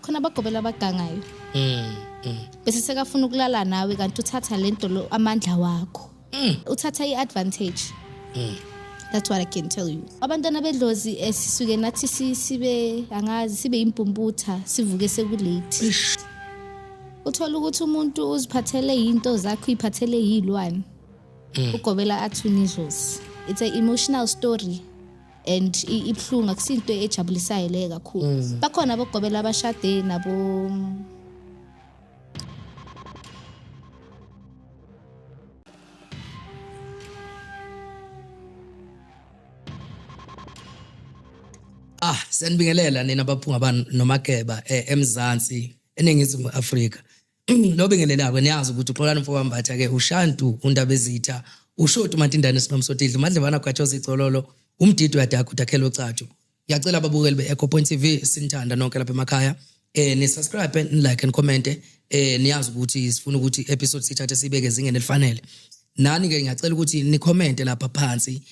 bakhona abagobela abagangayo Mm. bese sekafuna ukulala nawe kanti uthatha lento lo amandla wakho uthatha iadvantage. That's what I can tell you. Abantwana bedlozi sisuke nathi sibe angazi sibe impumputha sivuke sekulate. Uthola ukuthi umuntu uziphathele into zakho iphathele yilwane. Ugobela athuni idlozi. It's an emotional story and ibhlungu akusinto ejabulisayo le kakhulu. Bakhona abagobela abashade nabo Sanibingelela nina baphunga noMageba eMzansi eNingizimu Afrika. Lo bingelelako niyazi ukuthi uXolani Mfowambatha ke uShantu uNdabezitha uShoti Mantindane sinomsotidla uMadlevana Gwatshoza Icololo umdidi uyadakha udakhela ucatshu. Ngiyacela ababukeli beEcho Point TV sinithanda nonke lapha emakhaya ni subscribe and like and comment niyazi ukuthi sifuna ukuthi episode sithathe sibeke ezingeni elifanele. Nani ke ngiyacela ukuthi ni comment lapha phansi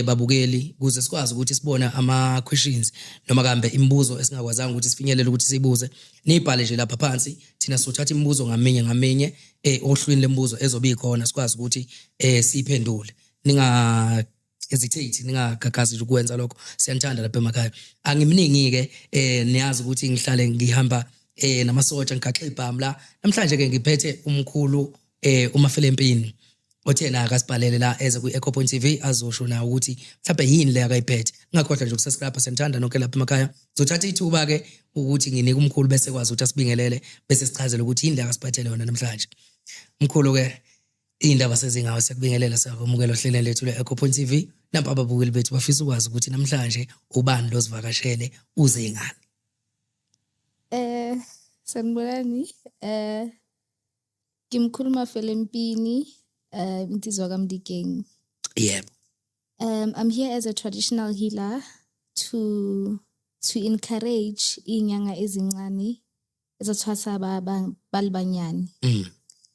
babukeli ukuze sikwazi ukuthi sibone ama questions noma kambe imibuzo esingakwazanga ukuthi sifinyelele ukuthi sibuze nibhale nje lapha phansi thina sothatha imibuzo ngaminye ohlwini lemibuzo ezobe ikhona sikwazi ukuthi siphendule ninga hesitate ningagagazi ukwenza lokho siyanthanda lapha emakhaya angimningi ke niyazi ukuthi ngihlale ngihamba namasotsha ngikhaxa ibhamu la namhlanje ke ngiphethe umkhulu uMafelempini othena akasibhalele la eze ku-Echo Point TV azosho na ukuthi mhlawumbe yini le akayiphethe ngakhohlwa nje ukusubscribe senthanda nonke lapha emakhaya zothatha ithuba ke ukuthi nginike umkhulu bese kwazi ukuthi asibingelele bese sichazele ukuthi yini le akasiphathele yona namhlanje umkhulu ke indaba sezingawe sekubingelela sakwamukela ohlelweni lethu le-Echo Point TV nampa ababukeli bethu bafisa ukwazi ukuthi namhlanje ubani lozivakashele uze ngani sanibonani ngimkhulu Mafelempini Mtizwa kaMdikeng. Yebo. I'm here as a traditional healer to encourage inyanga ezincane ezothwasa balibanyani.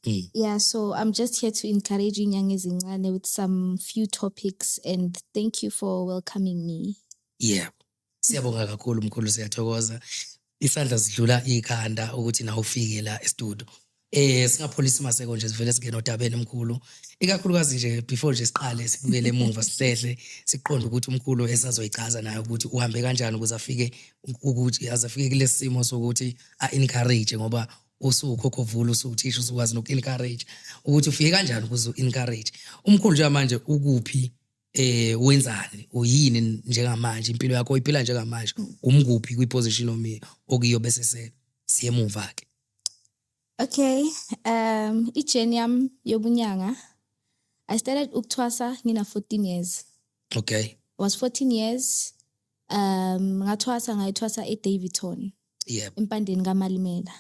Yeah, so I'm just here to encourage inyanga ezincane with some few topics and thank you for welcoming me. Yeah. Siyabonga kakhulu mkhulu siyathokoza. Isandla sidlula ikhanda ukuthi na ufike la e-studio. Singapholisa maseko nje sivele singena odabeni mkhulu ikakhulukazi nje before nje siqale sibukele emuva sisehle siqonde ukuthi umkhulu esazoyichaza naye ukuthi uhambe kanjani ukuze afike ukuthi azafike kulesi simo sokuthi encourage ngoba usukhokhovula usuthisha usukwazi noku-encourage ukuthi ufike kanjani ukuze u-encourage umkhulu nje manje ukuphi wenzani uyini njengamanje impilo yakho uyiphila njengamanje umkuphi kwi-position okuyo bese siyemuva ke. Okay, i-journey yami yobunyanga I started ukuthwasa ngina 14 years. Okay. I was 14 years ngayithwasa eDavidton. Yep. Empandeni kaMalimela.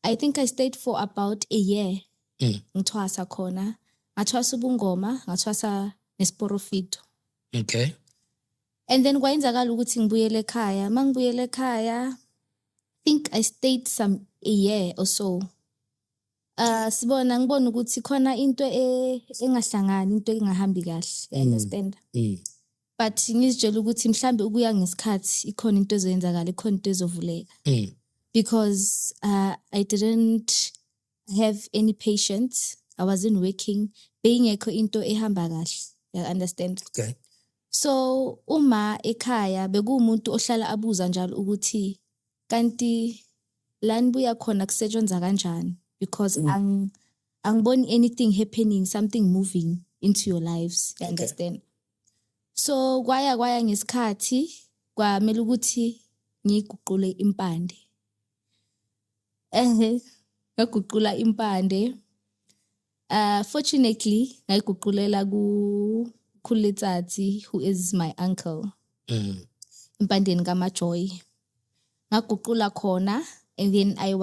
I think I stayed for about a year. Ngithwasa khona. Ngathwasa ubungoma, ngathwasa nesporofito. Okay. And then kwayenzakala ukuthi ngibuyele ekhaya. Mangibuyele ekhaya, I think I stayed a year or so. Ngibona ukuthi khona into engahlangani, into engahambi kahle. I understand. But ngizitshela ukuthi mhlambe ukuya ngesikhathi ikhona into ezenzakala, ikhona into ezovuleka. Because I didn't have any patience. I wasn't working. Beyingekho into ehamba kahle. You understand? Okay. So uma ekhaya bekumuntu ohlala abuza njalo ukuthi kanti lani buya khona kusetshenzwa kanjani because angiboni anything happening, something moving into your lives. You understand? So kwaya ngesikhathi kwamele ukuthi ngiguqule impande. Ngaguqula impande. Fortunately, ngayiguqulela kuLetsatsi, who is my uncle. Impandeni kaMajoy. Ngaguqula khona, and then I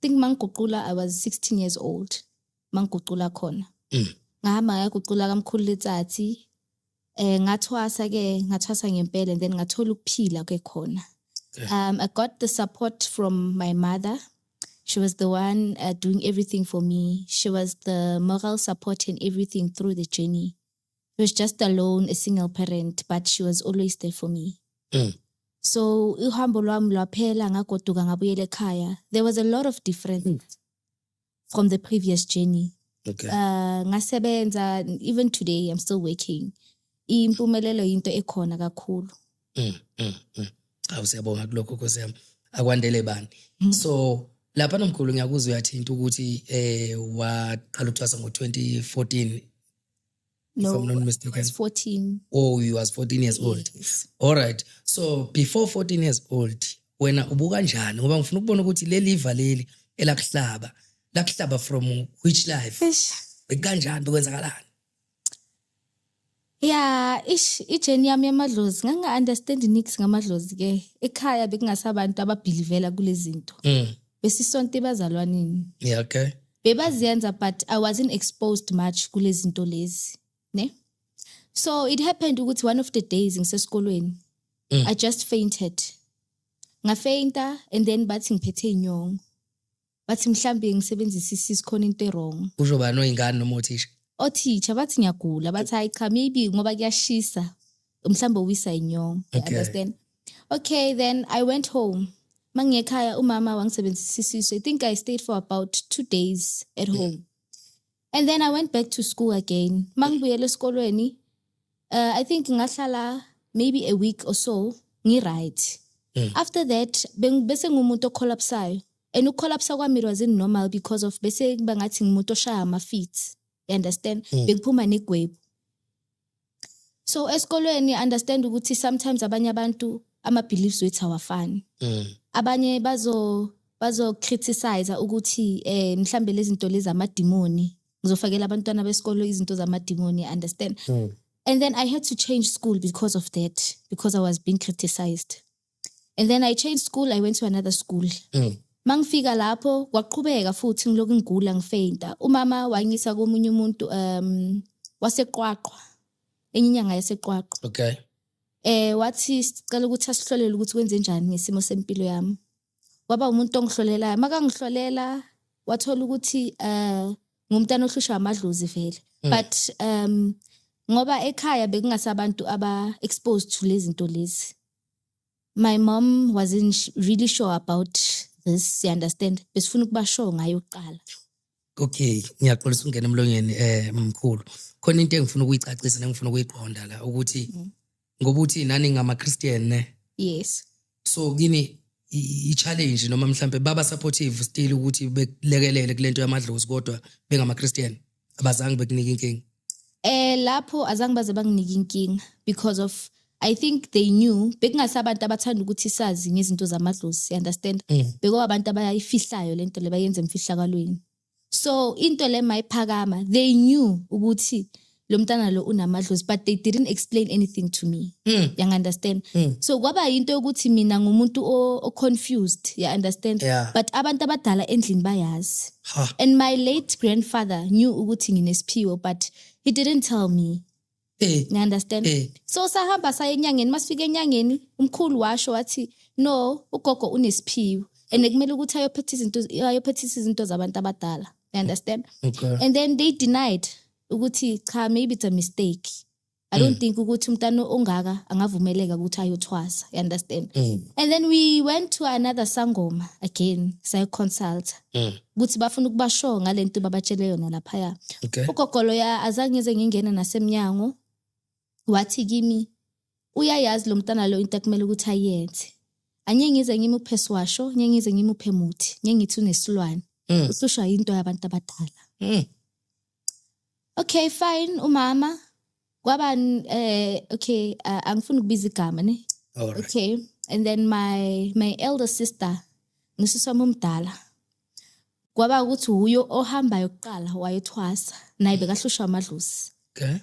think mangiguqula I was 16 years old. Mangiguqula khona. Ngahamba ngaguqula kaMkhulu Letsatsi. Ngathwasa ngempela, and then ngathola ukuphila ke khona. I got the support from my mother. She was the one doing everything for me. She was the moral support and everything through the journey. She was just alone, a single parent, but she was always there for me. So uhambo lwami lwaphela ngagoduka ngabuyela ekhaya. There was a lot of difference from the previous journey. Okay. Ngasebenza, even today I'm still working. Impumelelo into ekhona kakhulu. Siyabonga kulokho Nkosi yami. Akwandele bani. So lapha nomkhulu ngiyakuzwa uyathinta ukuthi waqala ukuthwasa ngo-2014. No, if I'm not mistaken. I was 14. Oh, you was 14 years old. Yes. All right. So before 14 years old, wena ubuka njani? Ngoba ngifuna ukubona ukuthi leli iva leli lakuhlaba from which life? Bekanjani bekwenzakalani? Yeah, ijeni yami yamadlozi nganga-understand nix ngamadlozi ke. Ekhaya bekungasabantu ababhilivela kulezi zinto. Besisonto ebazalwaneni. Yeah, okay. Bebaziyenza, but I wasn't exposed much kulezi zinto lezi. Ne? So it happened ukuthi one of the days ngisesikolweni I just fainted. Ngafainta and then bathi ngiphethe inyongo. Bathi mhlambe ngisebenzisa isisi khona into wrong. Kusho bani oyingane noma othisha? Othisha bathi ngiyagula, bathi hayi cha maybe ngoba kuyashisa mhlambe uwisa inyongo. You understand? Okay, then I went home. Mangekhaya umama wangisebenzisa isisi. I think I stayed for about 2 days at home. And then I went back to school again. Mangibuyela esikolweni, I think ngahlala maybe a week or so, ngi-right. After that, bese ngumuntu ocollapsayo. And ucollapsa kwami wasn't normal because of bese bangathi ngumuntu oshaya ama-feet. You understand? Bekuphuma negwebu. So esikolweni understand ukuthi sometimes abanye abantu ama-beliefs wethu awafani. Abanye bazo criticize ukuthi mhlambe lezi zinto lezi amadimoni. Ngizofakela abantwana besikolo izinto zamadimoni, understand? And then I had to change school because of that, because I was being criticized. And then I changed school, I went to another school. Mangifika lapho kwaqhubeka futhi ngiloku ngigula ngifeinta. Umama wangisa komunye umuntu waseQwaqwa. Enyinyanga yaseQwaqwa. Okay. Wathi sicela ukuthi asihlolele ukuthi kwenze njani ngesimo sempilo yami. Kwaba umuntu ongihlolelayo. Maka ngihlolela wathola ukuthi ngumntana ohlushwa amadlozi vele. But ngoba ekhaya bekungasabantu aba-exposed to lezi zinto lezi. My mom wasn't really sure about this, you understand? Besifuna ukuba sure ngayo kuqala. Okay, ngiyaxolisa ungena emlonyeni mkhulu. Khona into engifuna ukuyicacisa nengifuna ukuyiqonda la ukuthi ngoba uthi nani ngama-Christian ne? Yes. So kini i-challenge noma mhlambe baba supportive still ukuthi bekulekelele kulento yamadlozi kodwa bengama-Christian abazange bekunika inkinga. Lapho azange baze banginike inkinga because of I think they knew bekungasabantu abathanda ukuthi sazi ngezinto zamadlozi, you understand? Bekuwa abantu abayifihlayo lento le bayenze emfihlakalweni. So into le mayiphakama, they knew ukuthi lo mntana lo unamadlozi, but they didn't explain anything to me. You understand? So kwaba into ukuthi mina ngumuntu o confused, you understand? Yeah. But abantu abadala endlini bayazi. And my late grandfather knew ukuthi nginesiphiwo, but he didn't tell me. You understand? So sahamba saya enyangeni, masifika enyangeni, umkhulu washo wathi, no, ugogo unesiphiwo. And kumele ukuthi ayophethisa izinto zabantu abadala. You understand? Okay. And then they denied ukuthi cha maybe it's a mistake. I don't think ukuthi umntana ongaka angavumeleka ukuthi ayothwasa. You understand? And then we went to another sangoma again, say consult. Ukuthi bafuna ukuba sure ngalento babatshele yona lapha ya. Okay. Ugogolo ya azange ngize ngingena nasemnyango. Wathi kimi uyayazi lo mntana lo into kumele ukuthi ayenze. Anye ngize ngimuphe swasho, nye ngize ngimuphe muthi, nye ngithi unesilwane. Usushwa into yabantu abadala. Okay, fine, umama. Kwaba okay, angifuni ukubiza igama ne. All right. Okay, and then my elder sister, ngusisi wami omdala. Kwaba ukuthi uyo ohambayo kuqala wayothwasa, naye bekahlushwa amadlozi. Okay.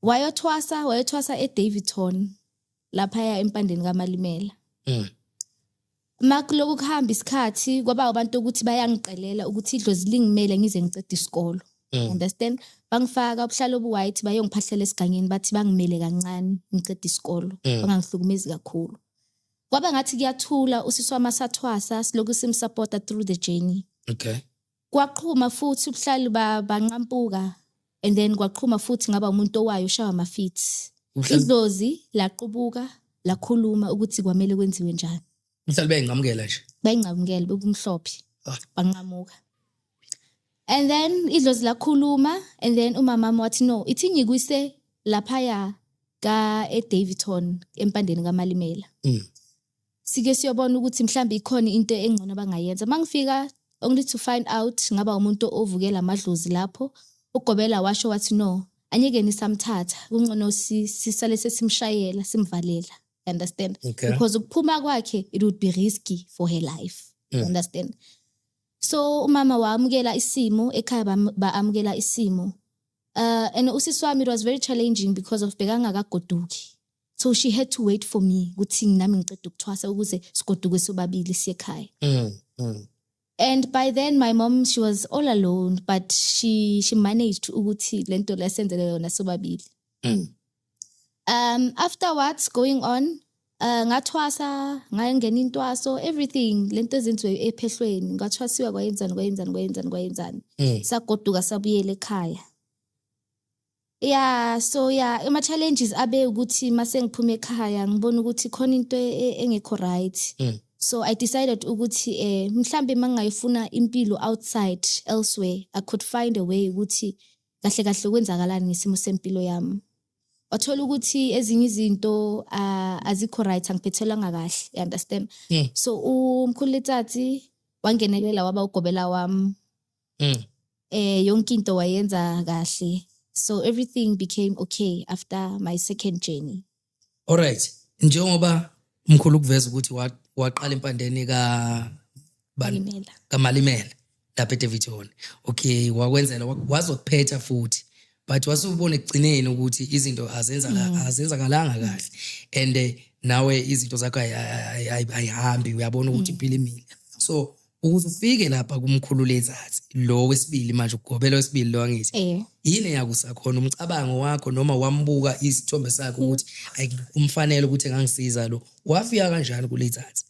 Wayothwasa eDavidton lapha empandeni kaMalimela. Makuloku kuhamba isikhathi kwaba abantu ukuthi bayangiqelela ukuthi idlozi lingimele ngize ngicede isikolo. Understand? Bangifaka ubuhlalo obuwhite bayongiphahlela esigangeni bathi bangimele kancane ngicede isikolo. Bangangihlukumezi kakhulu. Kwaba ngathi kuyathula usisi wami asathwasa siloku simsupporta through the journey. Okay. Kwaqhuma futhi ubuhlalo banqampuka and then kwaqhuma futhi ngaba umuntu owayo ushawa ama-feet. Idlozi laqubuka lakhuluma ukuthi kwamele kwenziwe njani. Mhlawumbe bayinqamukela nje. Bayinqamukela bekumhlophe. Banqamuka. And then idlozi lakhuluma and then umama wathi no, ithi ngikwise laphaya ka eDavidton empandeni kaMalimela. Sike siyobona ukuthi mhlambe ikhona into engcono bangayenza. Mangifika only to find out ngaba umuntu ovukela amadlozi lapho ugobela washo wathi no, anyeke nisamthatha kungcono sisale sesimshayela simvalela. Understand? Okay. Because ukuphuma kwakhe it would be risky for her life. Understand? So umama waamukela isimo ekhaya baamukela isimo. And usisi wami, it was very challenging because of bekangakagoduki. So she had to wait for me ukuthi nami ngicede ukuthwasa ukuze sigoduke sobabili siye ekhaya. And by then my mom, she was all alone, but she managed ukuthi lento lesenzele yona sobabili. Afterwards going on ngathwasa ngayengena intwaso everything lento ezenziwe ephehlweni ngathwasiwa kwayenzani sagoduka sabuyela ekhaya. Yeah, so yeah, ama challenges abe ukuthi mase ngiphume ekhaya ngibona ukuthi khona into engekho right. So I decided ukuthi mhlambe mangayifuna impilo outside elsewhere I could find a way ukuthi kahle kahle kwenzakalani ngesimo sempilo yami. Wathola ukuthi ezinye izinto azikho right angiphethelanga kahle, you understand? So umkhulitsatsi wangenelela waba ugobela wami. Yonke into wayenza kahle. So everything became okay after my second journey. All right. Njengoba mkhulu kuveza ukuthi waqala empandeni kaMalimela lapha eDavidton. Okay, wakwenzela wazokuphetha futhi. But wasubona ekugcineni ukuthi izinto azenzakalanga kahle. And nawe izinto zakho ayihambi uyabona ukuthi impilo imile. So ukuze ufike lapha kumkhululethathi lo wesibili manje ukugobela wesibili lo wangithi. Yini yakusakhona umcabango wakho noma wambuka isithombe sakho ukuthi umfanele ukuthi engangisiza lo wafika kanjani kulethathi?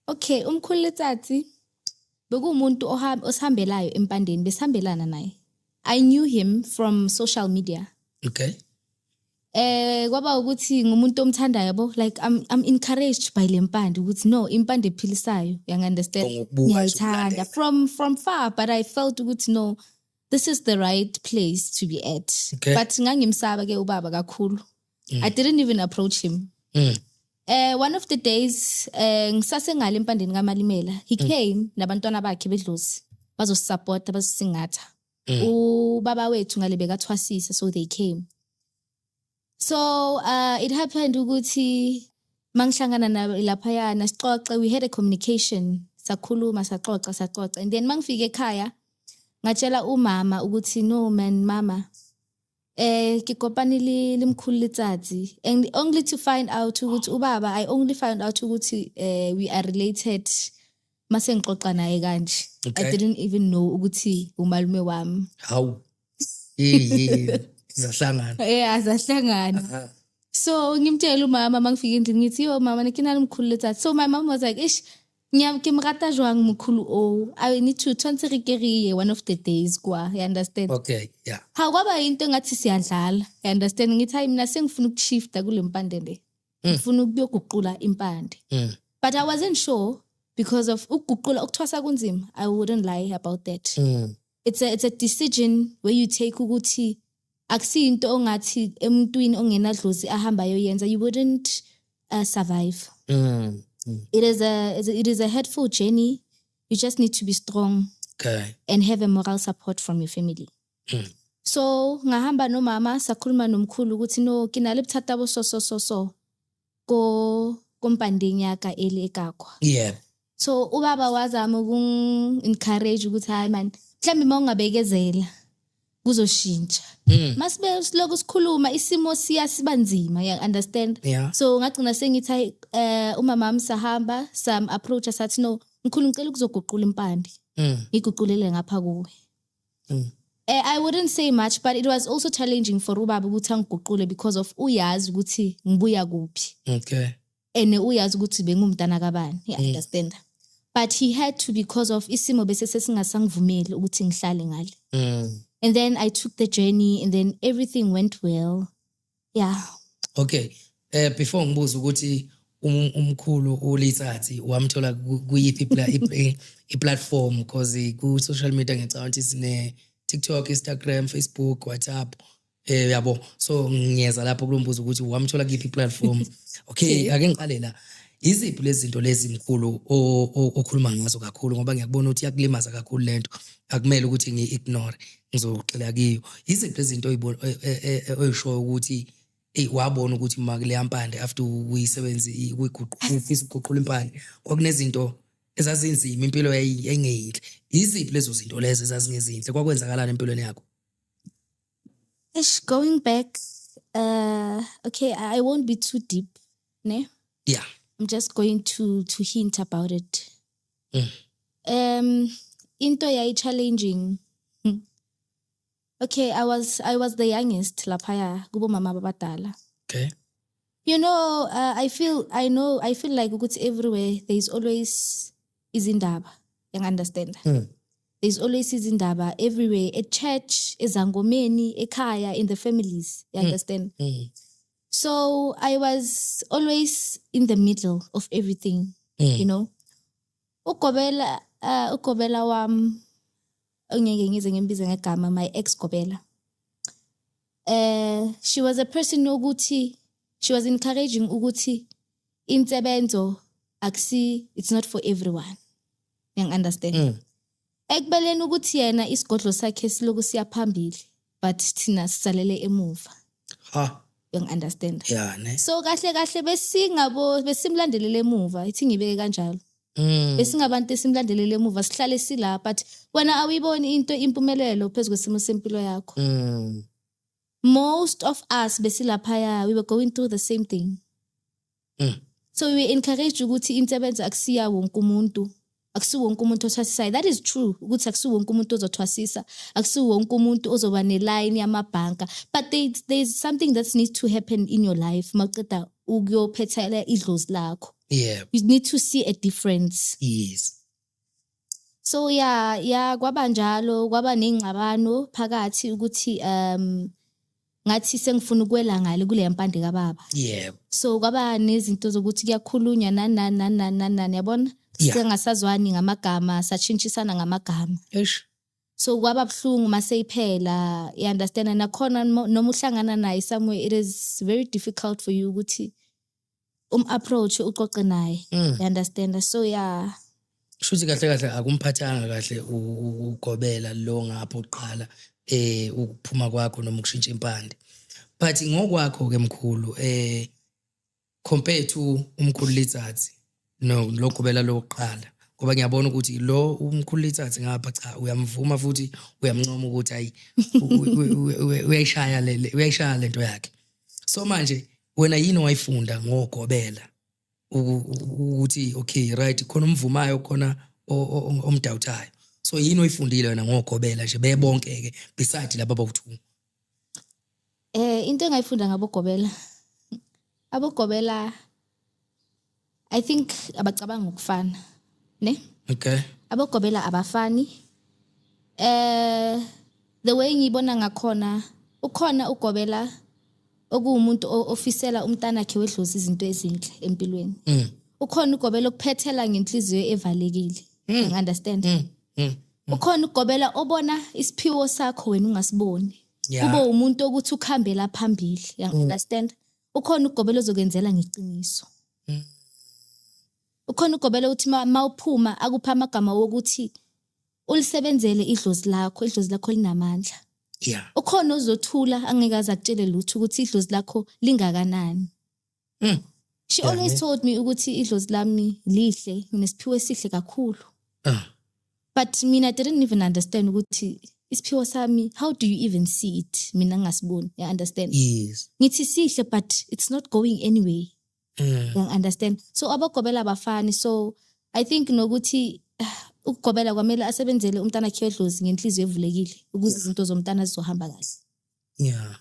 Okay, umkhululethathi bekumuntu osihambelayo empandeni besihambelana naye. I knew him from social media. Okay. Kwaba ukuthi ngumuntu omthandayo yabo, like I'm encouraged by lempande ukuthi no, impande ephilisayo, you understand? Ngiyayithanda from far, but I felt ukuthi no, this is the right place to be at. Okay. But ngangimsaba ke ubaba kakhulu. I didn't even approach him. One of the days ngisase ngale empandeni kaMalimela, he came nabantwana bakhe bedlozi bazosupport bazosingatha. Ubaba wethu ngale bekathwasisa, so they came. So it happened ukuthi mangihlangana laphayana sixoxe, we had a communication, sakhuluma saxoxa, and then mangifike ekhaya ngatshela umama ukuthi no man mama kikopanile limkhulitsatsi, and only to find out ukuthi ubaba, I only found out ukuthi we are related mase ngixoxa naye kanje. I didn't even know ukuthi umalume wami. Hawu. Zahlangana. Zahlangana. So ngimtshela umama mangifika endlini ngithi yo mama nikinala umkhululethathi. So my mom was like ish ngiyamrata jwang mkhulu o, I need to tonsirikeriye one of the days kwa, you understand? Okay, yeah. Ha kwaba into ngathi siyadlala, you understand? Ngithi hayi mina sengifuna ukushifta kule mpande le. Ngifuna ukuyoguqula impande. But I wasn't sure because of ukuguqula ukuthwasa kunzima. I wouldn't lie about that. It's a decision where you take ukuthi akusi into ongathi emntwini ongenadlozi ahamba yoyenza, you wouldn't survive. It is a hurtful journey. You just need to be strong. Okay. And have a moral support from your family. So ngahamba no mama sakhuluma nomkhulu ukuthi no kinale buthatha bo so ko kompandeni yaka ele ekakho. Yeah. So ubaba wazama ukung encourage ukuthi hayi man mhlambe mawungabekezela kuzoshintsha. Masibe siloko sikhuluma isimo siyasibanzima, you understand? Yeah. So ngagcina sengithi umama amsahamba sam approach sathi no mkhulu ngicela ukuzoguqula impande. Ngiguqulele ngapha kuwe. I wouldn't say much, but it was also challenging for ubaba ukuthi angiguqule because of uyazi ukuthi ngibuya kuphi. Okay. And uyazi ukuthi bengumntana kabani, you understand? But he had to because of isimo bese sesingasangivumeli ukuthi ngihlale ngale. And then I took the journey and then everything went well. Yeah. Okay. before ngibuza ukuthi umkhulu uLitsathi wamthola kuyiphi i-platform because ku social media ngicabanga sine TikTok, Instagram, Facebook, WhatsApp yabo so ngiyeza lapho kulombuzo ukuthi wamthola kuyiphi i-platform. Okay, ake ngiqale la. Iziphi lezi zinto lezi mkhulu okhuluma ngazo kakhulu ngoba ngiyakubona ukuthi yakulimaza kakhulu lento akumele ukuthi ngi-ignore ngizoxela kiyo. Iziphi lezi zinto oyisho ukuthi wabona ukuthi makule mpande after uyisebenzi ufisa ukuguqula impande kwakunezinto ezazinzima impilo yayingeyinhle. Iziphi lezo zinto lezo ezazingezinhle kwakwenzakalana empilweni yakho? Going back, okay, I won't be too deep, ne? Yeah. I'm just going to hint about it. Into yayi challenging. Okay, I was the youngest lapaya kubo mama abadala. Okay. You know, I feel like ukuthi everywhere there is always izindaba. You understand? There's always izindaba everywhere, at church, ezangomeni, ekhaya, in the families. You understand? So I was always in the middle of everything, you know. Ukobela wam, my ex Kobela. She was a person ukuthi, she was encouraging ukuthi, insebenzo aksi, it's not for everyone. You understand? Ekubeleni ukuthi yena isigodlo sakhe siloku siya phambili, but thina sisalele emuva. You understand? Yeah, ne. So kahle besimlandelele emuva, ithi ngibeke kanjalo. Besingabantu esimlandelele emuva sihlale sila, but wena awuyiboni into impumelelo phezulu kwesimo sempilo yakho. Most of us besilaphaya, we were going through the same thing. So we were encouraged ukuthi insebenzo akusiya wonke umuntu. Akusiwo wonke umuntu othwasisa. That is true. Ukuthi akusiwo wonke umuntu ozothwasisa. Akusiwo wonke umuntu ozoba neline yamabhanka. But there's something that needs to happen in your life. Maqeda ukuyophethela idlozi lakho. Yeah. You need to see a difference. Yes. So yeah, kwaba njalo, kwaba nengxabano phakathi ukuthi ngathi sengifuna ukwela ngale kule mpande kababa. Yeah. So kwaba nezinto zokuthi kuyakhulunywa nani yabona? Sengasazwani ngamagama, satshintshisana ngamagama. So kwaba buhlungu maseyiphela, you understand, nakhona noma uhlangana naye somewhere, it is very difficult for you ukuthi approach uxoxe naye. You understand? So yeah. Shuthi kahle akumphathanga kahle ukugobela lo ngapho uqala ukuphuma kwakho noma ukushintsha impande. But ngokwakho ke mkhulu compared to umkhulu Litsathi no lokubela lokuqala ngoba ngiyabona ukuthi lo umkhulu Litsathi ngapha cha uyamvuma futhi uyamncoma ukuthi hayi uyayishaya lento yakhe. So manje wena yini wayifunda ngogobela ukuthi okay right khona umvumayo khona omdawutayo. So yini oyifundile wena ngogobela nje bebonke ke beside laba bawu2? Into engayifunda ngabogobela abogobela I think abacabanga ukufana, ne? Okay. Abogobela abafani. The way ngibona ngakhona, ukhona ugobela okuwumuntu ofisela umntana wakhe wedlozi izinto ezinhle empilweni. Ukhona ugobela okuphethela ngenhliziyo evalekile. You understand? Ukhona ugobela obona isiphiwo sakho wena ungasiboni. Kube umuntu ukuthi ukhambela phambili. You understand? Ukhona ugobela ozokwenzela ngeqiniso. Ukhona ugobela uthi mawuphuma akupha amagama wokuthi ulisebenzele idlozi lakho linamandla. Yeah. Ukhona ozothula angekaza akutshele lutho ukuthi idlozi lakho lingakanani. She always told me ukuthi idlozi lami lihle, nginesiphiwo esihle kakhulu. But mina I didn't even understand ukuthi isiphiwo sami, how do you even see it? Mina ngasiboni, you understand? Yes. Ngithi sihle but it's not going anywhere. You understand? So abagobela abafani. So I think nokuthi ukugobela kwamele asebenzele umntana wakhe wedlozi ngenhliziyo evulekile ukuze izinto zomntana zizohamba kahle. Yeah.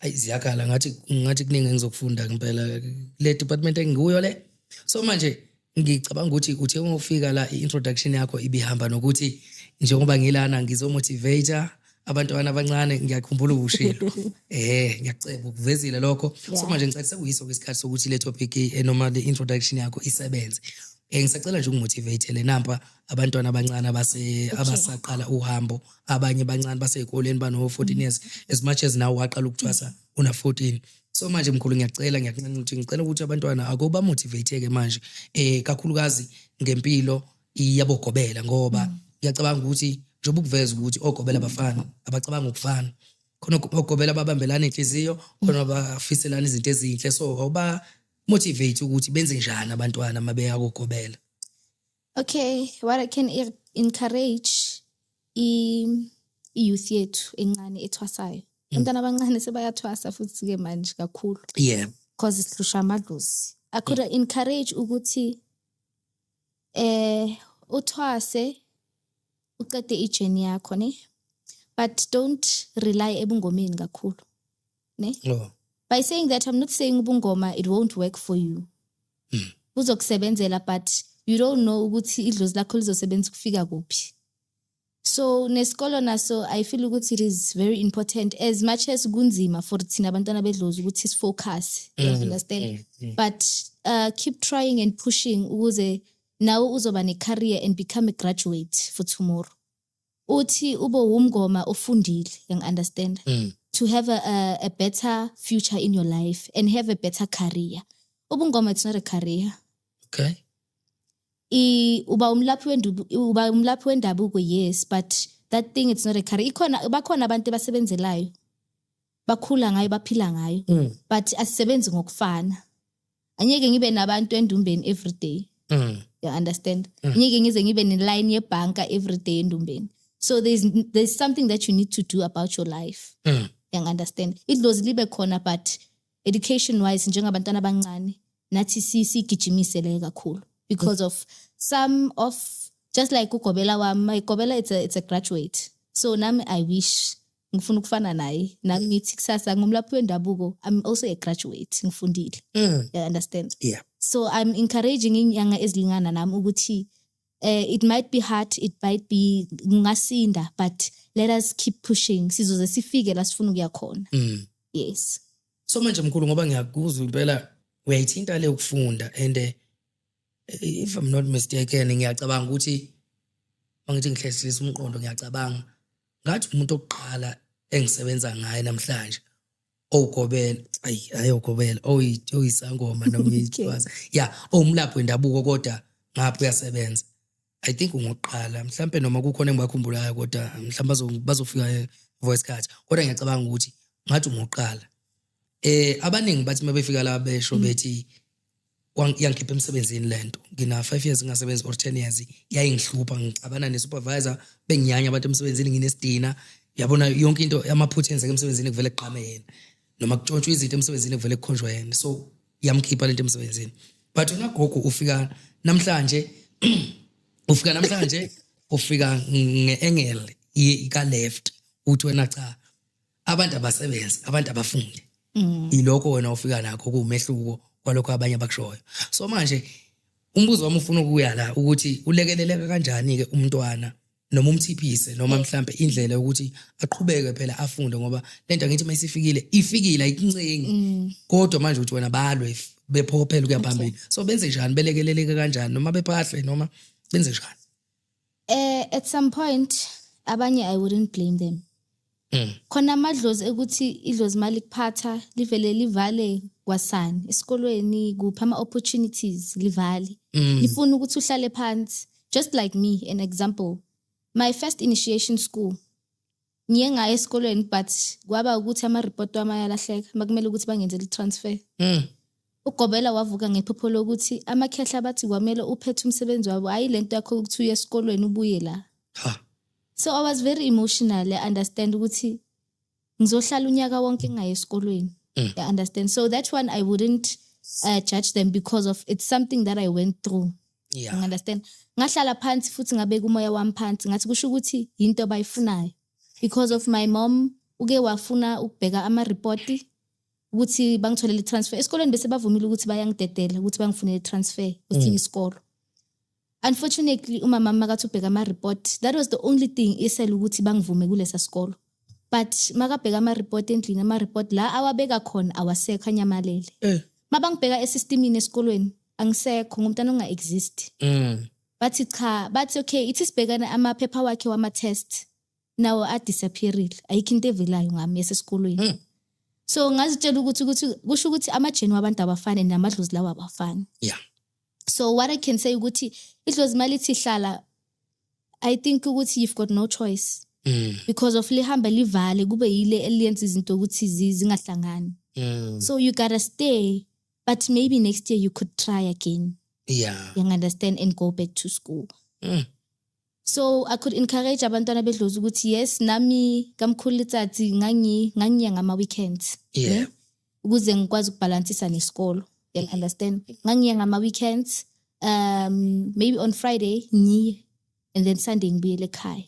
Ayiziyakhala ngathi kuningi engizokufunda ngempela le department engikuyo le. So manje ngicabanga ukuthi uthe ungofika la i-introduction yakho ibihamba nokuthi njengoba ngilana ngizomotivator abantwana abancane ngiyakhumbula ubushilo ngiyaceba ukuvezile lokho so manje ngicathi sekuyiso kwesikhathi sokuthi le topic noma le introduction yakho isebenze ngisacela nje ukumotivate le nampa abantwana abancane abasaqala uhambo abanye bancane basezikoleni bano 14 years as much as now waqala ukuthwasa una 14 so manje mkhulu ngicela ukuthi abantwana akuba motivate ke manje kakhulukazi ngempilo iyabogobela ngoba ngiyacabanga ukuthi njengoba ukuveza ukuthi ogobela abafana abacabanga ukufana khona ogobela babambelana inhliziyo khona bafiselana izinto ezinhle so awuba motivate ukuthi benze njani abantwana mabeya ukugobela. Okay, what I can encourage youth yethu encane ethwasayo. Abantwana abancane sebayathwasa futhi ke manje kakhulu. Yeah. Because isihlusha amadlozi. I could encourage ukuthi uthwase uqede ijourney yakho ne, but don't rely ebungomeni kakhulu ne. By saying that, I'm not saying ubungoma it won't work for you. Uzokusebenzela but you don't know ukuthi idlozi lakho lizosebenza kufika kuphi. So nesikolo naso I feel ukuthi it is very important as much as kunzima for thina abantwana bedlozi ukuthi sifocus, you understand? But keep trying and pushing ukuze nawe uzoba ne-career and become a graduate for tomorrow. Uthi ubo umngoma ofundile, you understand? To have a better future in your life and have a better career. Ubungoma it's not a career. Okay. Uba umlaphi wendabuko yes, but that thing it's not a career. Bakhona abantu basebenzelayo. Bakhula ngayo, baphila ngayo. But asisebenzi ngokufana. Anyeke ngibe nabantu endumbeni every day. You understand? Anyeke ngize ngibe ne-line yebanka every day endumbeni. So there's something that you need to do about your life. You understand? Idlozi libe khona but education wise njengabantwana abancane nathi sigijimisele kakhulu because of some of just like uGobela wami, Gobela it's a graduate. So nami I wish ngifuna ukufana naye. Nami ngithi kusasa ngumlaphi wendabuko I'm also a graduate ngifundile. You understand? Yeah. So I'm encouraging inyanga ezilingana nami ukuthi it might be hard, it might be ngasinda, but let us keep pushing. Sizoze sifike la sifuna ukuya khona. Yes. So manje mkhulu ngoba ngiyakuzwa impela uyayithinta le ukufunda and if I'm not mistaken ngiyacabanga ukuthi mangithi ngihlehlisa umqondo ngiyacabanga ngathi umuntu oqala engisebenza ngaye namhlanje owugobela ayogobela oyisangoma noma yithwaza umlaphi wendabuko kodwa ngapha uyasebenza. I think ungoqala mhlambe noma kukhona engibakhumbulayo kodwa mhlambe bazofika voice cut kodwa ngiyacabanga ukuthi ngathi ungoqala. Abaningi bathi mabefika la besho bethi yangikhipha emsebenzini lento ngina 5 years ngingasebenzi or 10 years yayingihlupha ngixabana ne supervisor benginyanya abantu emsebenzini nginesidina yabona yonke into yamaphutha enzeka emsebenzini kuvele kuqhame yena noma kutshontshwe izinto emsebenzini kuvele kukhonjwe yena so yamkhipha lento emsebenzini. But una gogo ufika namhlanje ufika ngeengel ika left uthi wena cha abantu abasebenza abantu abafundi iloko wena ufika nakho kumehluko kwalokho abanye abakushoyo. So manje umbuzo wami ufuna ukuya la ukuthi ulekeleleka kanjani ke umntwana noma umthiphise noma mhlambe indlela ukuthi aqhubeke phela afunde ngoba lento ngithi mayifikile ifikile ayincengi kodwa manje uthi wena balwe bephophela ukuya phambili. So benze njani belekeleleka kanjani noma bephahle noma benze njani? At some point abanye I wouldn't blame them. Khona amadlozi ukuthi idlozi mali kuphatha livele livale kwasani esikolweni kupha ama opportunities livale lifuna ukuthi uhlale phansi just like me. An example, my first initiation school ngiye ngaye esikolweni but kwaba ukuthi ama report wami ayalahleka makumele ukuthi bangenzele transfer. uGobela wavuka ngephupho lokuthi amakhehla bathi kwamele uphethe umsebenzi wabo hayi lento yakho ukuthi uye esikolweni ubuye la. So I was very emotional. I understand ukuthi ngizohlala unyaka wonke ngaye esikolweni. I understand. So that one I wouldn't judge them because of it's something that I went through. Yeah. I understand. Ngahlala phansi futhi ngabeka umoya wami phansi ngathi kusho ukuthi into abayifunayo because of my mom uke wafuna ukubheka ama report ukuthi bangitholele transfer esikolweni bese bavumile ukuthi bayangidedela ukuthi bangifunele transfer kwesinye isikolo. Unfortunately umama makathi ubheka ama report that was the only thing esel ukuthi bangivume kulesa sikolo but makabheka ama-report endlini ama-report la awabeka khona awasekho anyamalele mabangibheka esystemini esikolweni angisekho ngumntana onga-exist bathi okay ithi sibhekana amaphepha wakhe wama-test nawo adisappearile ayikho into evelayo ngami esesikolweni so ngazitshela ukuthi kusho ukuthi amajeni wabantu abafane namadlozi lawo abafani so what I can say ukuthi idlozi malithi hlala I think ukuthi you've got no choice because of lihamba livale kube yile eliyenza izinto ukuthi zingahlangani so you gotta stay but maybe next year you could try again you understand and go back to school so I could encourage abantwana bedlozi ukuthi yes nami kamkhulitsatsi ngangiya ngama weekends ukuze ngikwazi ukubalansisa nesikolo you understand ngangiya ngama weekends maybe on Friday ngiye and then Sunday ngibuyele ekhaya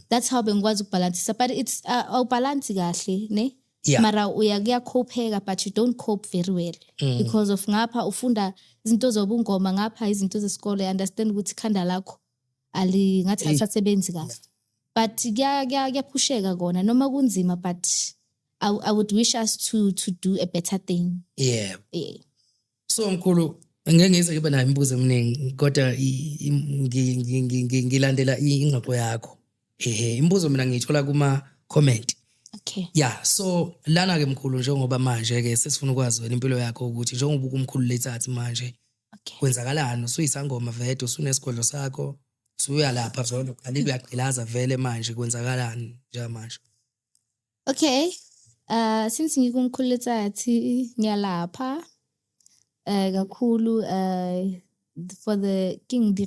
that's how bengikwazi ukubalansisa but it's awubalansi kahle ne mara uyakuyakhopeka but you don't cope very well because of ngapha ufunda izinto zobungoma ngapha izinto zesikole you understand ukuthi ikhanda lakho ali ngathi asasebenzi kahle but kuyaphusheka kona noma kunzima but I would wish us to do a better thing so mkhulu ngeke ngize ngibe nayo imibuzo eminingi kodwa ngilandela ingxoxo yakho imibuzo mina ngiyithola kuma comment so lana ke mkhulu njengoba manje ke sesifuna ukwazi wena impilo yakho ukuthi njengoba ukumkhulu lethathi manje kwenzakalani usuyisangoma vede usunesigodlo sakho suya lapha vele alibe uyagqilaza vele manje kwenzakalani njengamanje since ngikumkhulu lethathi ngiyalapha kakhulu for the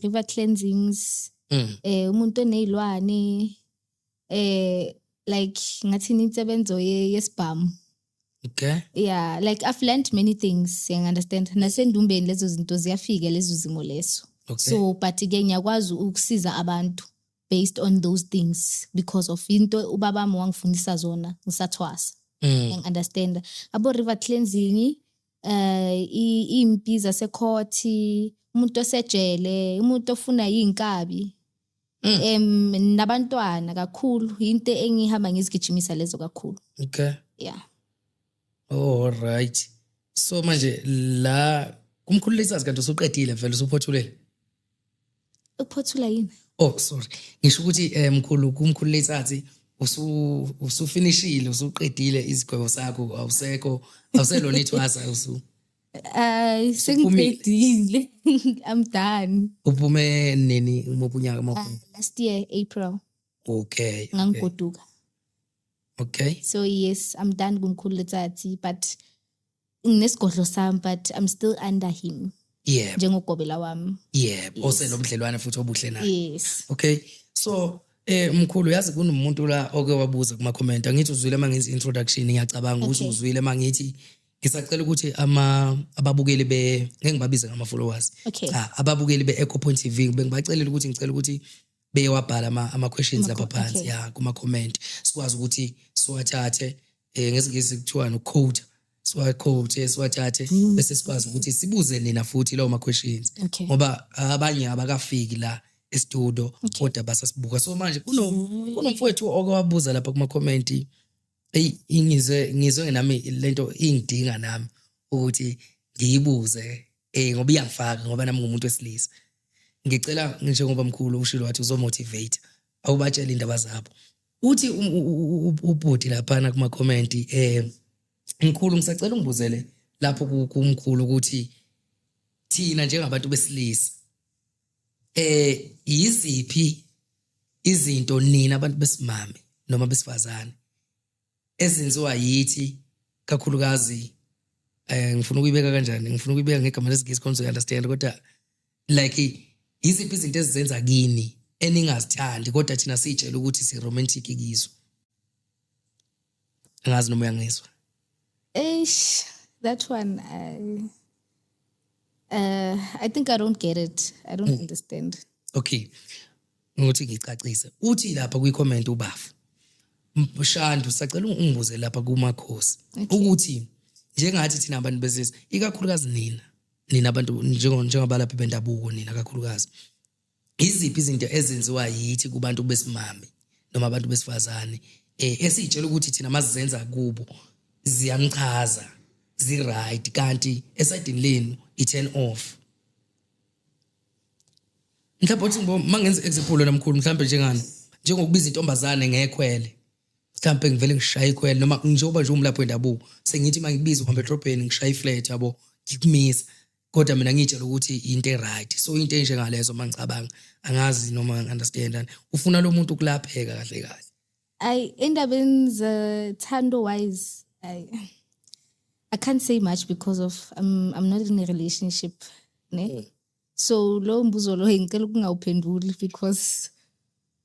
river cleansings umuntu onezilwane like ngathi insebenzo yesibhamu like I've learned many things you understand nasendumbeni lezo zinto ziyafika lezo zimo leso so but ke ngiyakwazi ukusiza abantu based on those things because of into ubabami wangifundisa zona ngisathwasa you understand abo river cleansing impi zasekhoti umuntu osejele umuntu ofuna inkabi nabantwana kakhulu into engihamba ngizigijimisa lezo kakhulu all right so manje la kumkhulu lethathi kanti usuqedile vele usuphothulele ukuphothula yini sorry ngisho ukuthi mkhulu kumkhulu lethathi usufinishile usuqedile izigwebo sakho awuselona ithwasa sengiqedile I'm done uphume nini umobunyaka mawuphuma last year April ngangigoduka so yes I'm done kumkhulu lethathi but nginesigodlo sami but I'm still under him njengogobela wami oselobudlelwane futhi obuhle naye yes so mkhulu yazi kunomuntu la oke wabuza kuma comment angithi uzwile mangenza introduction ngiyacabanga ukuthi uzwile mangithi ngisacela ukuthi ababukeli ngeke ngibabize ngama followers ababukeli be-Echo Point TV bengibacelela ukuthi ngicela ukuthi bewabhala ama questions lapha phansi kuma comment sikwazi ukuthi siwathathe ngesingisi kuthiwa no code siwathathe bese sikwazi ukuthi sibuze nina futhi lawo ma questions ngoba abanye abakafiki la estudio kodwa basasibuka so manje kunomfowethu okwabuza lapha kuma comment ngizwe nami lento ingidinga nami ukuthi ngiyibuze ngoba iyangifaka ngoba nami ngumuntu wesilisa ngicela njengoba mkhulu ushilo wathi uzomotivate awubatshela indaba zabo uthi ubhudi lapha kuma comment mkhulu ngisacela ungibuzele lapho kumkhulu ukuthi thina njengabantu besilisa yiziphi izinto nina abantu besimame noma besifazane ezenziwa yithi kakhulukazi ngifuna ukuyibeka kanjani ngifuna ukuyibeka ngegama lesingisi konzo understand kodwa like iziphi izinto ezizenza kini eningazithandi kodwa thina sitshela ukuthi si romantic kizo angazi noma uyangizwa that one I think I don't get it I don't understand ngokuthi ngicacise uthi lapha kwi-comment ubafu Shandu sacela ungibuze lapha kumakhosi ukuthi njengathi thina abantu besizwe ikakhulukazi nina abantu njengabalaphi bendabuko nina kakhulukazi iziphi izinto ezenziwa yithi kubantu besimame noma abantu besifazane esitshela ukuthi thina masizenza kubo ziyangichaza zi-right kanti esayidini lenu i-turn off. Mhlawumbe uthi mangenza example namkhulu mhlawumbe njengokubiza intombazane ngekhwele. Mhlawumbe ngivele ngishaya ikhwele noma njengoba nje umlapho wendabuko sengithi mangibiza uhambe edrobheni ngishaya iflat yabo ngikumisa. Kodwa mina ngitshela ukuthi into e-right. So into enjengalezo mangicabanga angazi noma understand ufuna lo muntu ukulapheka kahle kahle. Endabeni zethando wise I can't say much because of I'm not in a relationship, ne? So lo mbuzo lo ngicela ukungawuphenduli because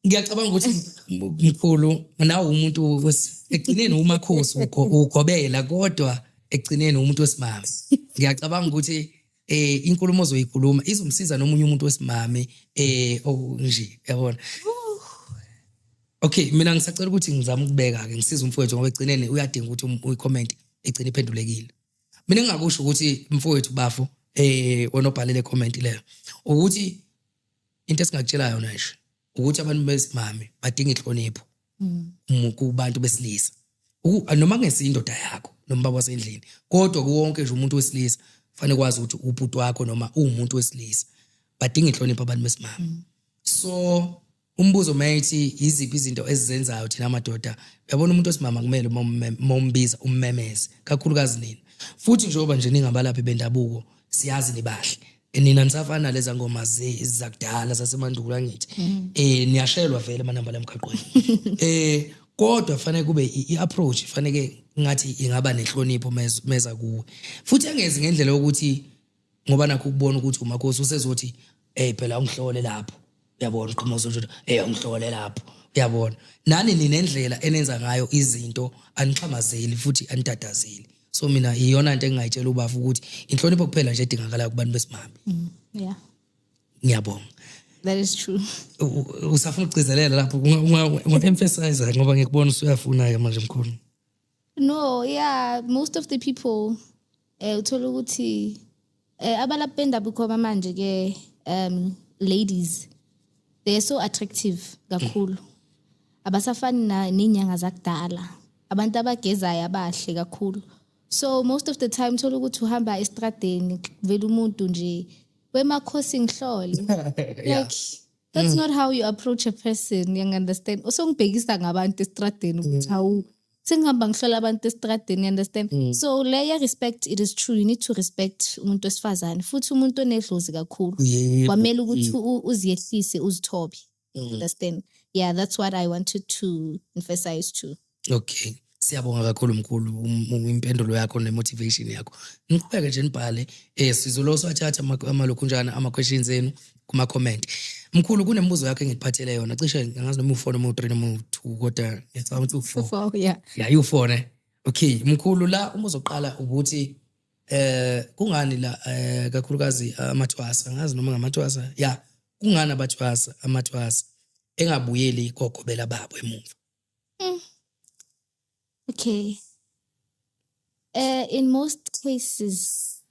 ngiyacabanga ukuthi mkhulu nawe umuntu egcineni umakhosi ugobela kodwa egcineni umuntu wesimame. Ngiyacabanga ukuthi inkulumo ozoyikhuluma izomsiza nomunye umuntu wesimame nje yabona. Okay, mina ngisacela ukuthi ngizama ukubeka ke ngisiza umfowethu ngoba egcineni uyadinga ukuthi uyicomment egcine iphendulekile. Mina ngingakusho ukuthi mfowethu bafo onobhalele comment leyo ukuthi into esingakutshela yona nje ukuthi abantu besimame badinga inhlonipho kubantu besilisa. Noma ngesindoda yakho noma baba wasendlini kodwa kuwonke nje umuntu wesilisa fanele kwazi ukuthi ubhuti wakho noma umuntu wesilisa badinga inhlonipho abantu besimame. So umbuzo mayithi iziphi izinto ezizenzayo thina amadoda uyabona umuntu wesimama kumele mombiza ummemeze kakhulukazi nina futhi njengoba nje ningabalaphi bendabuko siyazi nibahle nina nisafana leza ngoma zakudala zasemandulo angithi niyashelwa vele amanamba lemkhaqweni kodwa fanele kube iapproach fanele ngathi ingaba nehlonipho meza kuwe futhi angezi ngendlela ukuthi ngoba nakho ukubona ukuthi umakhosi usezothi phela ungihlole lapho uyabona uqhamuzo nje ungihlole lapho uyabona nani ninendlela enenza ngayo izinto anixhamazeli futhi anitadazeli. So mina iyona into engayitshela ubafu ukuthi inhlonipho kuphela nje edingakala kubantu besimame. Yeah. Ngiyabonga. That is true. Usafuna ukugcizelela lapho unga-emphasize ngoba ngikubona usuyafuna ke manje mkhulu. No, yeah, most of the people uthola ukuthi abalaphi bendabuko manje ke ladies they're so attractive kakhulu. Abasafani nenyanga zakudala. Abantu abagezayo abahle kakhulu. So most of the time uthola ukuthi uhamba estradeni vele umuntu nje wemakhosi ngihlole. Like that's not how you approach a person, you understand? Usongibhekisa ngabantu estradeni ukuthi hawu sengihamba ngihlola abantu estradeni, you understand? So layer respect, it is true, you need to respect umuntu wesifazane futhi umuntu onedlozi kakhulu kwamele ukuthi uziyehlise uzithobe, understand? Yeah, that's what I wanted to emphasize too. Okay, siyabonga kakhulu mkhulu impendulo yakho nemotivation yakho. Ngiqhubeke nje nibhale sizola swathatha amalokhunjana ama-questions enu kuma-comment. Mkhulu kunembuzo yakho engiphathele yona cishe ngazi noma u4 noma u3 noma u2 kodwa ngicabanga ukuthi u4. Yeah, u4 ne. Okay, mkhulu la uma uzoqala ukuthi kungani la kakhulukazi amathwasa ngazi noma ngamathwasa yeah kungani amathwasa engabuyeli kokobela babo emuva. Okay. In most cases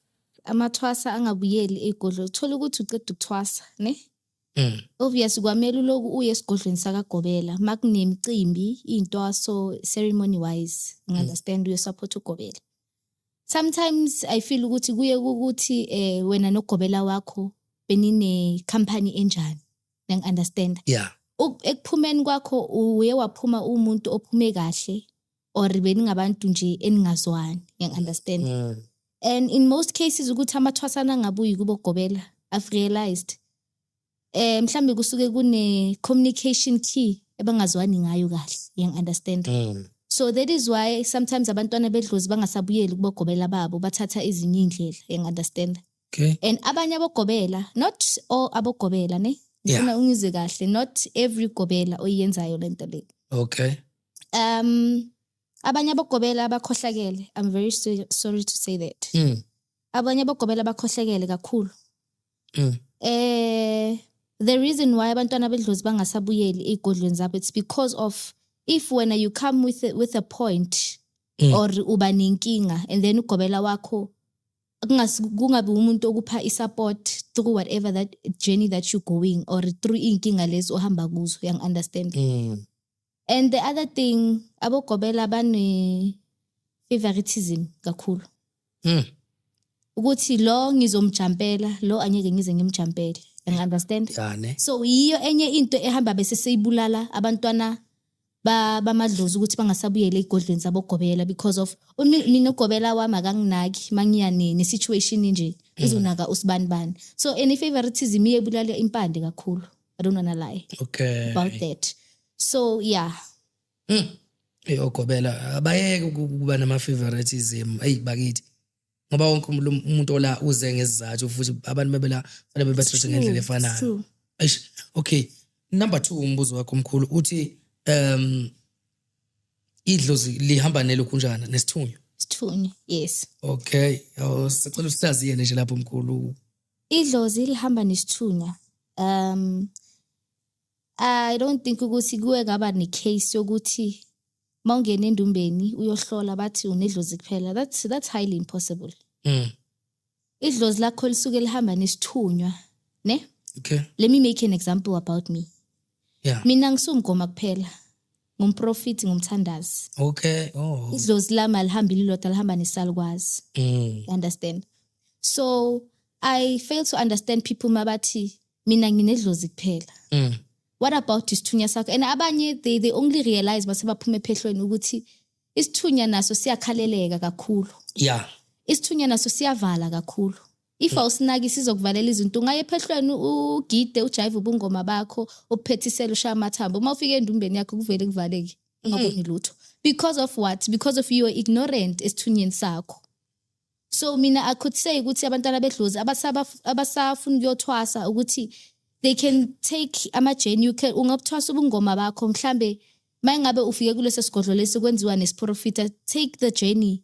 amathwasa angabuyeli egodlo uthola ukuthi uqeda ukuthwasa ne. Obviously kwamele uloku uye esigodlweni sakagobela makunemicimbi intwaso ceremony wise understand you support ugobela. Sometimes I feel ukuthi kuye ukuthi wena nogobela wakho benine company enjani understand. Yeah. Ekuphumeni kwakho uye waphuma umuntu ophume kahle or beningabantu nje eningazwani, you understand? And in most cases ukuthi amathwasana angabuyi kubo gobela I've realized mhlambe kusuke kune communication key ebangazwani ngayo kahle, you understand? So that is why sometimes abantwana bedlozi bangasabuyeli kubo gobela babo bathatha ezinye indlela, you understand? Okay. And abanye abogobela, not all abogobela ne. Ngifuna ungize kahle, not every gobela oyenzayo lento le. Okay. Abanye abogobela abakhohlakele, I'm very sorry to say that. Abanye abogobela abakhohlakele kakhulu. The reason why abantwana bedlozi bangasabuyeli egodlweni zabo it's because of if when you come with a point or uba nenkinga and then ugobela wakho kungabi umuntu okupha isupport through whatever that journey that you going or through inkinga lezo ohamba kuzo, you understand? And the other thing, abogobela bane favoritism kakhulu. Ukuthi lo ngizomjampela, lo angeke ngize ngimjampele. You understand? So yiyo enye into ehamba bese seyibulala abantwana bamadlozi ukuthi bangasabuyele egodleni sabogobela because of mina ugobela wami akanginaki mangiya ne situation nje uzonaka usibanibani. So any favoritism iyebulala impande kakhulu. I don't wanna lie about that. So yeah. Ogobela abayeke ukuba nama favoritism bakithi. Ngoba wonke umuntu ola uze ngesizathu futhi abantu bebela fanele bethathe ngendlela efanayo. Okay. Number 2 umbuzo wakho omkhulu uthi idlozi lihamba nelokhu nesithunywa. Isithunywa, yes. Okay. Sicela usihlaziye nje lapho omkhulu. Idlozi lihamba nesithunywa. I don't think ukuthi kuwe ngaba necase yokuthi mawungena endumbeni uyohlola bathi unedlozi kuphela. That's highly impossible. Idlozi lakho lisuke lihamba nesithunywa, ne? Okay. Let me make an example about me. Yeah. Mina ngisumgoma kuphela. Ngumprofit ngumthandazi. Okay. Idlozi lami alihamba lilodwa lihamba nesalukwazi. Understand? So I fail to understand people mabathi mina nginedlozi kuphela. What about isithunya sakho? And abanye they only realize base baphume ephehlweni ukuthi isithunya naso siyakhaleleka kakhulu. Yeah. Isithunya naso siyavala kakhulu. If awusinaki sizokuvalela izinto ungaye ephehlweni ugide ujive ubungoma bakho uphethisela ushaya amathambo uma ufika endumbeni yakho kuvele kuvaleke ungaboni lutho. Because of what? Because of you are ignorant esithunyeni sakho. So mina I could say ukuthi abantwana bedlozi abasafuna ukuyothwasa ukuthi they can take ama-journey. Ungabuthwasa ubungoma bakho mhlambe mangabe ufike kuleso sigodlo lesi kwenziwa nesiprofita, take the journey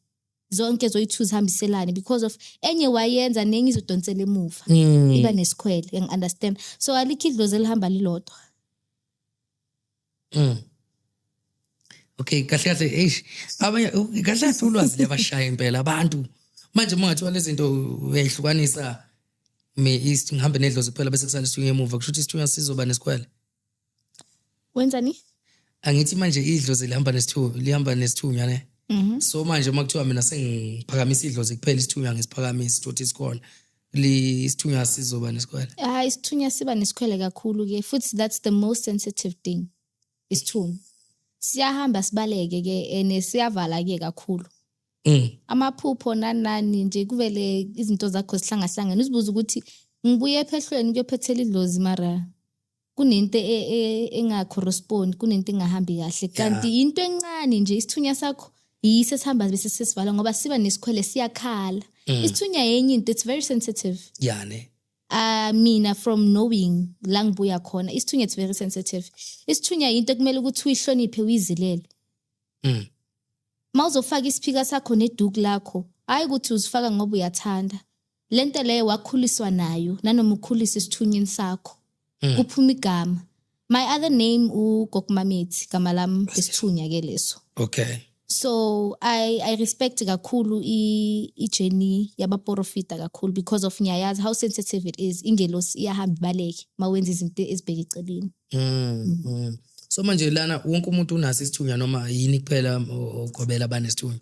zonke zoyi2 zihambiselane because of enye wayenza nenye izodonsela emuva iba nesikhwele. You understand? So alikho idlozi elihamba lilodwa. Okay, kahle abanye kahle ulwazi liyabashaya impela abantu manje mongathiwa lezi zinto uyayihlukanisa ngihambe nedlozi kuphela bese kusala isithunywa emuva kusho ukuthi isithunywa sizoba nesikhwele. Wenzani? Angithi manje idlozi lihamba nesithunywa ne. So manje makuthiwa mina sengiphakamisa idlozi kuphela isithunywa ngisiphakamisa ukuthi sikhona isithunywa sizoba nesikhwele. Isithunywa siba nesikhwele kakhulu ke futhi that's the most sensitive thing. Isithunywa siyahamba sibaleke ke siyavala ke kakhulu. Amaphupho nani nje kuvele izinto zakho zihlangahlangana uzibuza ukuthi ngibuye ephehlweni kuyophethela idlozi mara kunento engacorrespond kunento engahambi kahle kanti into encane nje isithunya sakho yise sihamba bese sesivala ngoba siba nesikhwele siyakhala. Isithunya yenye into it's very sensitive. Yeah ne. Mina from knowing la ngibuya khona isithunya it's very sensitive. Isithunya into kumele ukuthi uyihloniphe uyizilele. Mawuzofaka isiphika sakho neduku lakho hayi ukuthi uzifaka ngoba uyathanda. Lento leyo wakhuliswa nayo nanoma ukhulisa isithunyeni sakho kuphuma igama. My other name uGokumamethi gama lami besithunya ke leso. Okay. So I respect kakhulu journey yabaprofita kakhulu because of nyayazi how sensitive it is. Ingelosi iyahamba baleke mawenza izinto ezibheke eceleni. So manje lana wonke umuntu unaso isithunya noma yini kuphela ogobela banesithunya?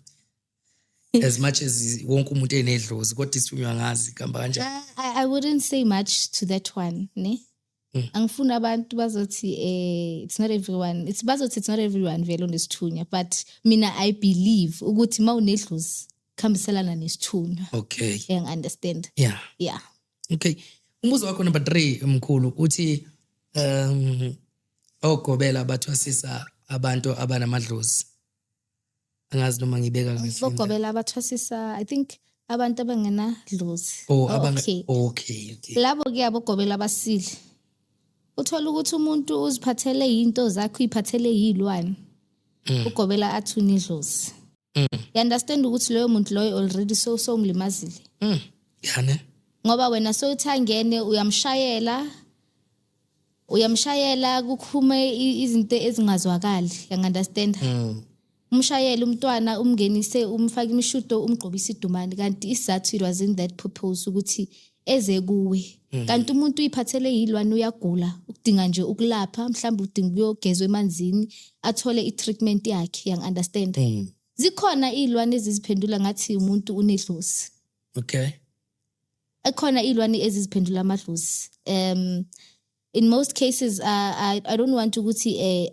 As much as wonke umuntu enedlozi kodwa isithunya ngazi kamba kanjani? I wouldn't say much to that one, ne? Angifuna abantu bazothi it's not everyone. It's not everyone vele onesithunya but mina I believe ukuthi mawunedlozi khambiselana nesithunya. Okay. You understand? Yeah. Yeah. Okay. Umbuzo wakho number 3 mkhulu uthi ogobela bathwasisa abantu abanamadlozi. Angazi noma ngibeka kahle. Ogobela abathwasisa I think abantu abangena dlozi. Okay. Labo ke abogobela basile. Uthola ukuthi umuntu uziphathele into zakho iphathele yilwane. Ugobela athuni idlozi. You understand ukuthi loyo muntu loyo already so umlimazile. Yani. Ngoba wena so uthangene uyamshayela kuphume izinto ezingazwakali. You understand? Umshayela umntwana umngenise umfaka imishudo umgqobisa idumane kanti isizathu it was in that purpose ukuthi eze kuwe. Kanti umuntu uyiphathele yilwane uyagula udinga nje ukulapha mhlawumbe udinga ukuyogezwa emanzini athole i-treatment yakhe understand. Zikhona izilwane eziziphendula ngathi umuntu unedlozi. Okay. Ekhona izilwane eziziphendula amadlozi. In most cases I don't want to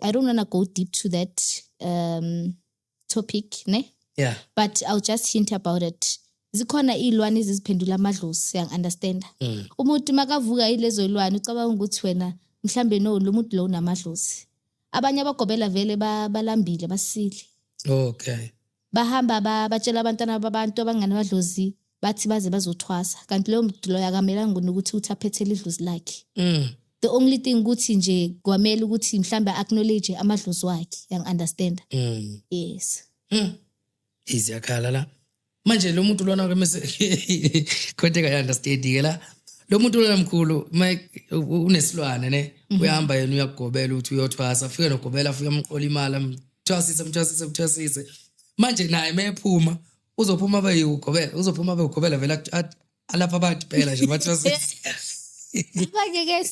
I don't want to go deep to that topic, ne? Yeah. But I'll just hint about it. Zikhona izilwane eziziphendula amadlozi, understand. Umuntu makavuka ilezo izilwane ucabanga ukuthi wena mhlambe no lo muntu lo unamadlozi. Abanye abagobela vele balambile basile. Okay. Bahamba batshela abantwana babantu abanganamadlozi bathi baze bazothwasa. Kanti leyo muntu lo yakamelanga ukuthi uthaphethele idlozi lakhe. The only thing ukuthi nje kwamela ukuthi mhlambe acknowledge amadlozi wakhe, understand. Yes. Iziyakhala la. Manje lo muntu lona mase konke ka understand ke la. Lo muntu lona mkhulu unesilwane ne uyahamba yena uyagobela uthi uyothwasa afike nogobela afike amqola imali mthwasise. Manje naye mephuma uzophuma abayugobela ugobela vele alapha abantu phela nje bathwasise. Ke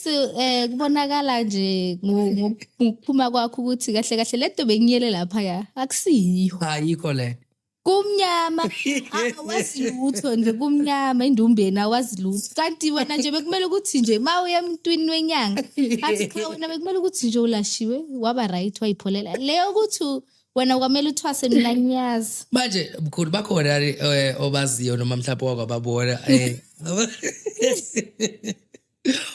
kubonakala nje ngokuphuma kwakho ukuthi kahle lento bengiyele lapha ya akusiyo. Ayikho le. Kumnyama awazi lutho nje kumnyama indumbeni awazi lutho. Kanti wena nje bekumele ukuthi nje mawuya emntwini wenyanga athi cha wena bekumele ukuthi nje ulashiwe waba right wayipholela. Leyo ukuthi wena kwamele uthwase mina ngiyazi. Manje mkhulu bakhona obaziyo noma mhlawumbe wakwababona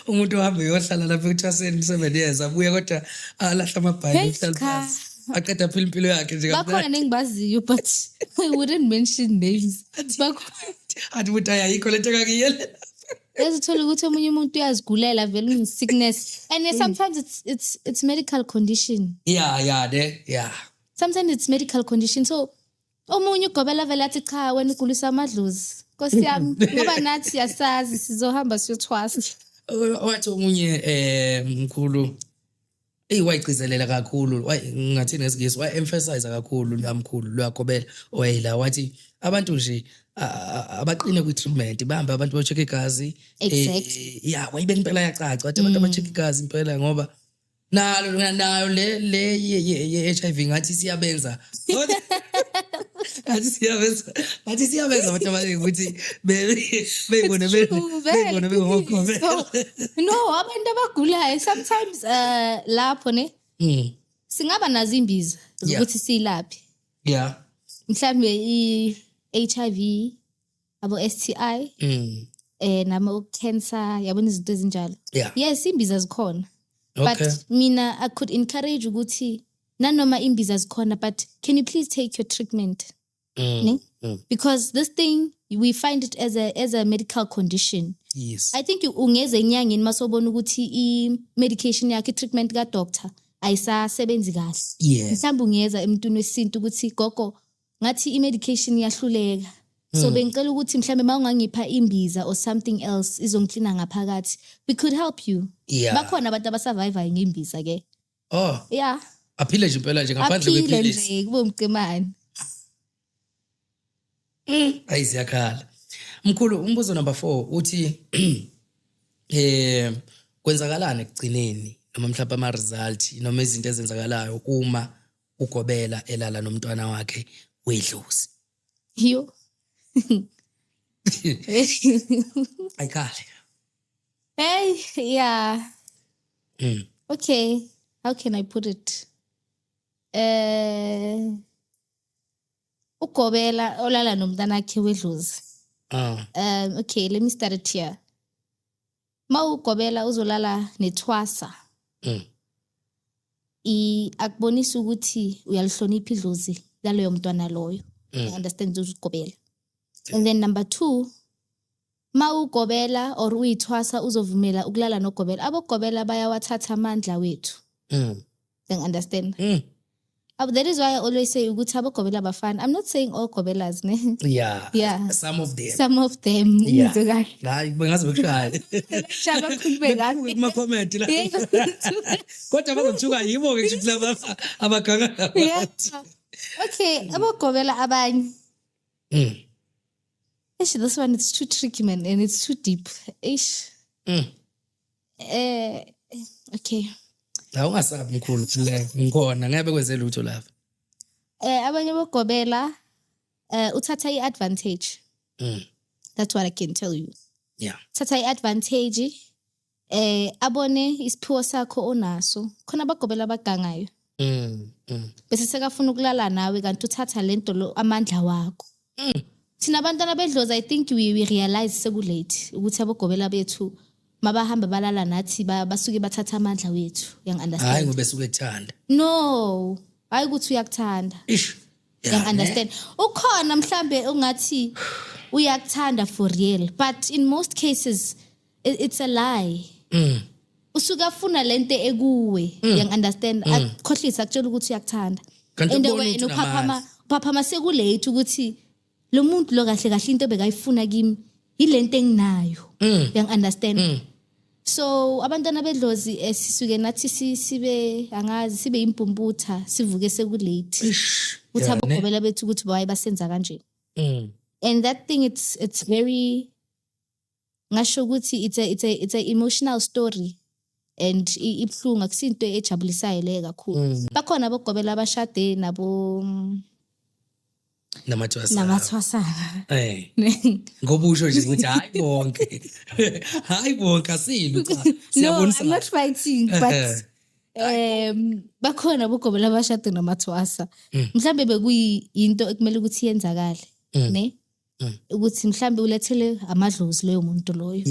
umuntu uhambe yohlala lapha ekuthwaseni 7 years abuye kodwa alahla amabhayili uhlala phansi aqeda phela impilo yakhe nje bakhona nengibaziyo but I wouldn't mention names. Athi ukuthi ayikho lento kakuyele. Ezithola ukuthi omunye umuntu uyazigulela vele une sickness and sometimes it's medical condition. Yeah. Sometimes it's medical condition. So omunye ugobela vele athi cha wena ugulisa amadlozi. Nkosi yami ngoba nathi yasazi sizohamba siyothwasa. Wathi omunye mkhulu wayigcizelela kakhulu ngathi ngesingisi emphasize kakhulu lamkhulu lwakobela oyela wathi abantu nje abaqine kwi treatment bahamba abantu bacheck igazi. Wayibeka impela yacaca wathi abantu abacheck igazi impela ngoba nayo le ye-HIV ngathi siyabenza. Ngathi siyabenza abantu abaningi ukuthi beyibone bengokobela. No, abantu abagulayo sometimes lapho ne singaba nazo imbiza ukuthi silaphi. Yeah. Mhlambe i-HIV abo STI nama cancer yabona izinto ezinjalo. Yes, imbiza zikhona. Okay. But mina I could encourage ukuthi nanoma imbiza zikhona but can you please take your treatment? Because this thing we find it as a medical condition. Yes. I think ungeze enyangeni masobona ukuthi i-medication yakhe i-treatment ka doctor ayisasebenzi kahle. Mhlawumbe ungeza emntwini wesintu ukuthi gogo ngathi i-medication iyahluleka. So bengicela ukuthi mhlambe mawungangipha imbiza or something else izongiklina ngaphakathi we could help you. Bakhona abantu abasurvive ngembiza ke. Oh. Yeah. Aphile nje impela nje ngaphandle kwephilisi. Aphile nje kube umcemane. Ayiziyakhala. Mkhulu umbuzo number 4 uthi kwenzakalana ekugcineni noma mhlawumbe ama result noma izinto ezenzakalayo uma ugobela elala nomntwana wakhe wedlozi. Yo. Ayikhale. Hey, yeah. Okay, how can I put it? Ugobela olala nomntana wakhe wedlozi. Okay, let me start it here. Ugobela uzolala nethwasa. Akubonisa ukuthi uyalihlonipha idlozi laloyo mntwana loyo. I understand uzugobela. And then number 2, ugobela or uyithwasa uzovumela ukulala nogobela. Abogobela bayawathatha amandla wethu. You understand? That is why I always say ukuthi abogobela abafana. I'm not saying all gobelas, ne? Yeah. Some of them. Yeah. Hayi bengaze bekushaye. Shaba khulube kahle. Kuma comment la. Kodwa bazothuka yibo ke nje laba abaganga. Yeah. Okay, abogobela abanye. This one is too tricky, man, and it's too deep. Okay, Okay. Awungasabi mkhulu le ngikhona ngeke kwenze lutho lapha. Abanye bogobela uthatha iadvantage. That's what I can tell you. Yeah. Thatha iadvantage abone isiphiwo sakho onaso. Khona abagobela abagangayo. Bese sekafuna ukulala nawe kanti uthatha lento lo amandla wakho. Thina abantwana bedlozi I think we realize sekulate ukuthi abogobela bethu mabahamba balala nathi basuke bathatha amandla wethu. Yang understand? Hayi ngobe suke ekuthanda. No, hayi ukuthi uyakuthanda. Ish. Yang understand? Ukhona mhlambe ungathi uyakuthanda for real, but in most cases it's a lie. Usuka funa lento ekuwe. Yang understand? Akukhohlisa akutshela ukuthi uyakuthanda. And wena uphaphama sekulate ukuthi lo muntu lo kahle kahle into bekayifuna kimi ilento enginayo. Yang understand? So abantwana bedlozi sisuke nathi sibe angazi sibe impumputha sivuke sekulate. Uthi abogobela bethu ukuthi bayi basenza kanje. And that thing it's very ngasho ukuthi it's a emotional story and ibhlungu akusinto ejabulisayo le kakhulu. Bakhona abogobela abashade nabo namathwasana. Ngoba usho nje ukuthi hayi bonke. Hayi bonke asilo cha. No, I'm not fighting but bakhona abogobela abashade namathwasa. Mhlambe bekuyinto ekumele ukuthi yenzakale, ne? Ukuthi mhlambe ulethele amadlozi leyo muntu loyo.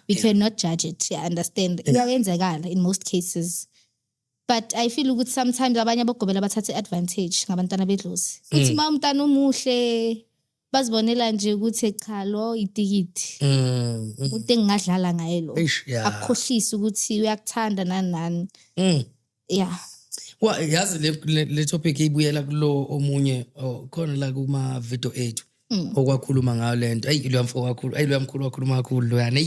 We cannot judge it. I understand. Iyenzakala in most cases. But I feel ukuthi sometimes abanye abogobela bathathe advantage ngabantwana bedlozi. Uthi ma umntana omuhle bazibonela nje ukuthi echalo itikiti. Umuntu engingadlala ngaye lo. Akukhohlisa ukuthi uyakuthanda nani. Yeah. Wa yazi le topic ibuyela kulo omunye khona la kuma video ethu. Okwakhuluma ngayo lento lo mfo kakhulu lo mkhulu wakhuluma kakhulu lo yana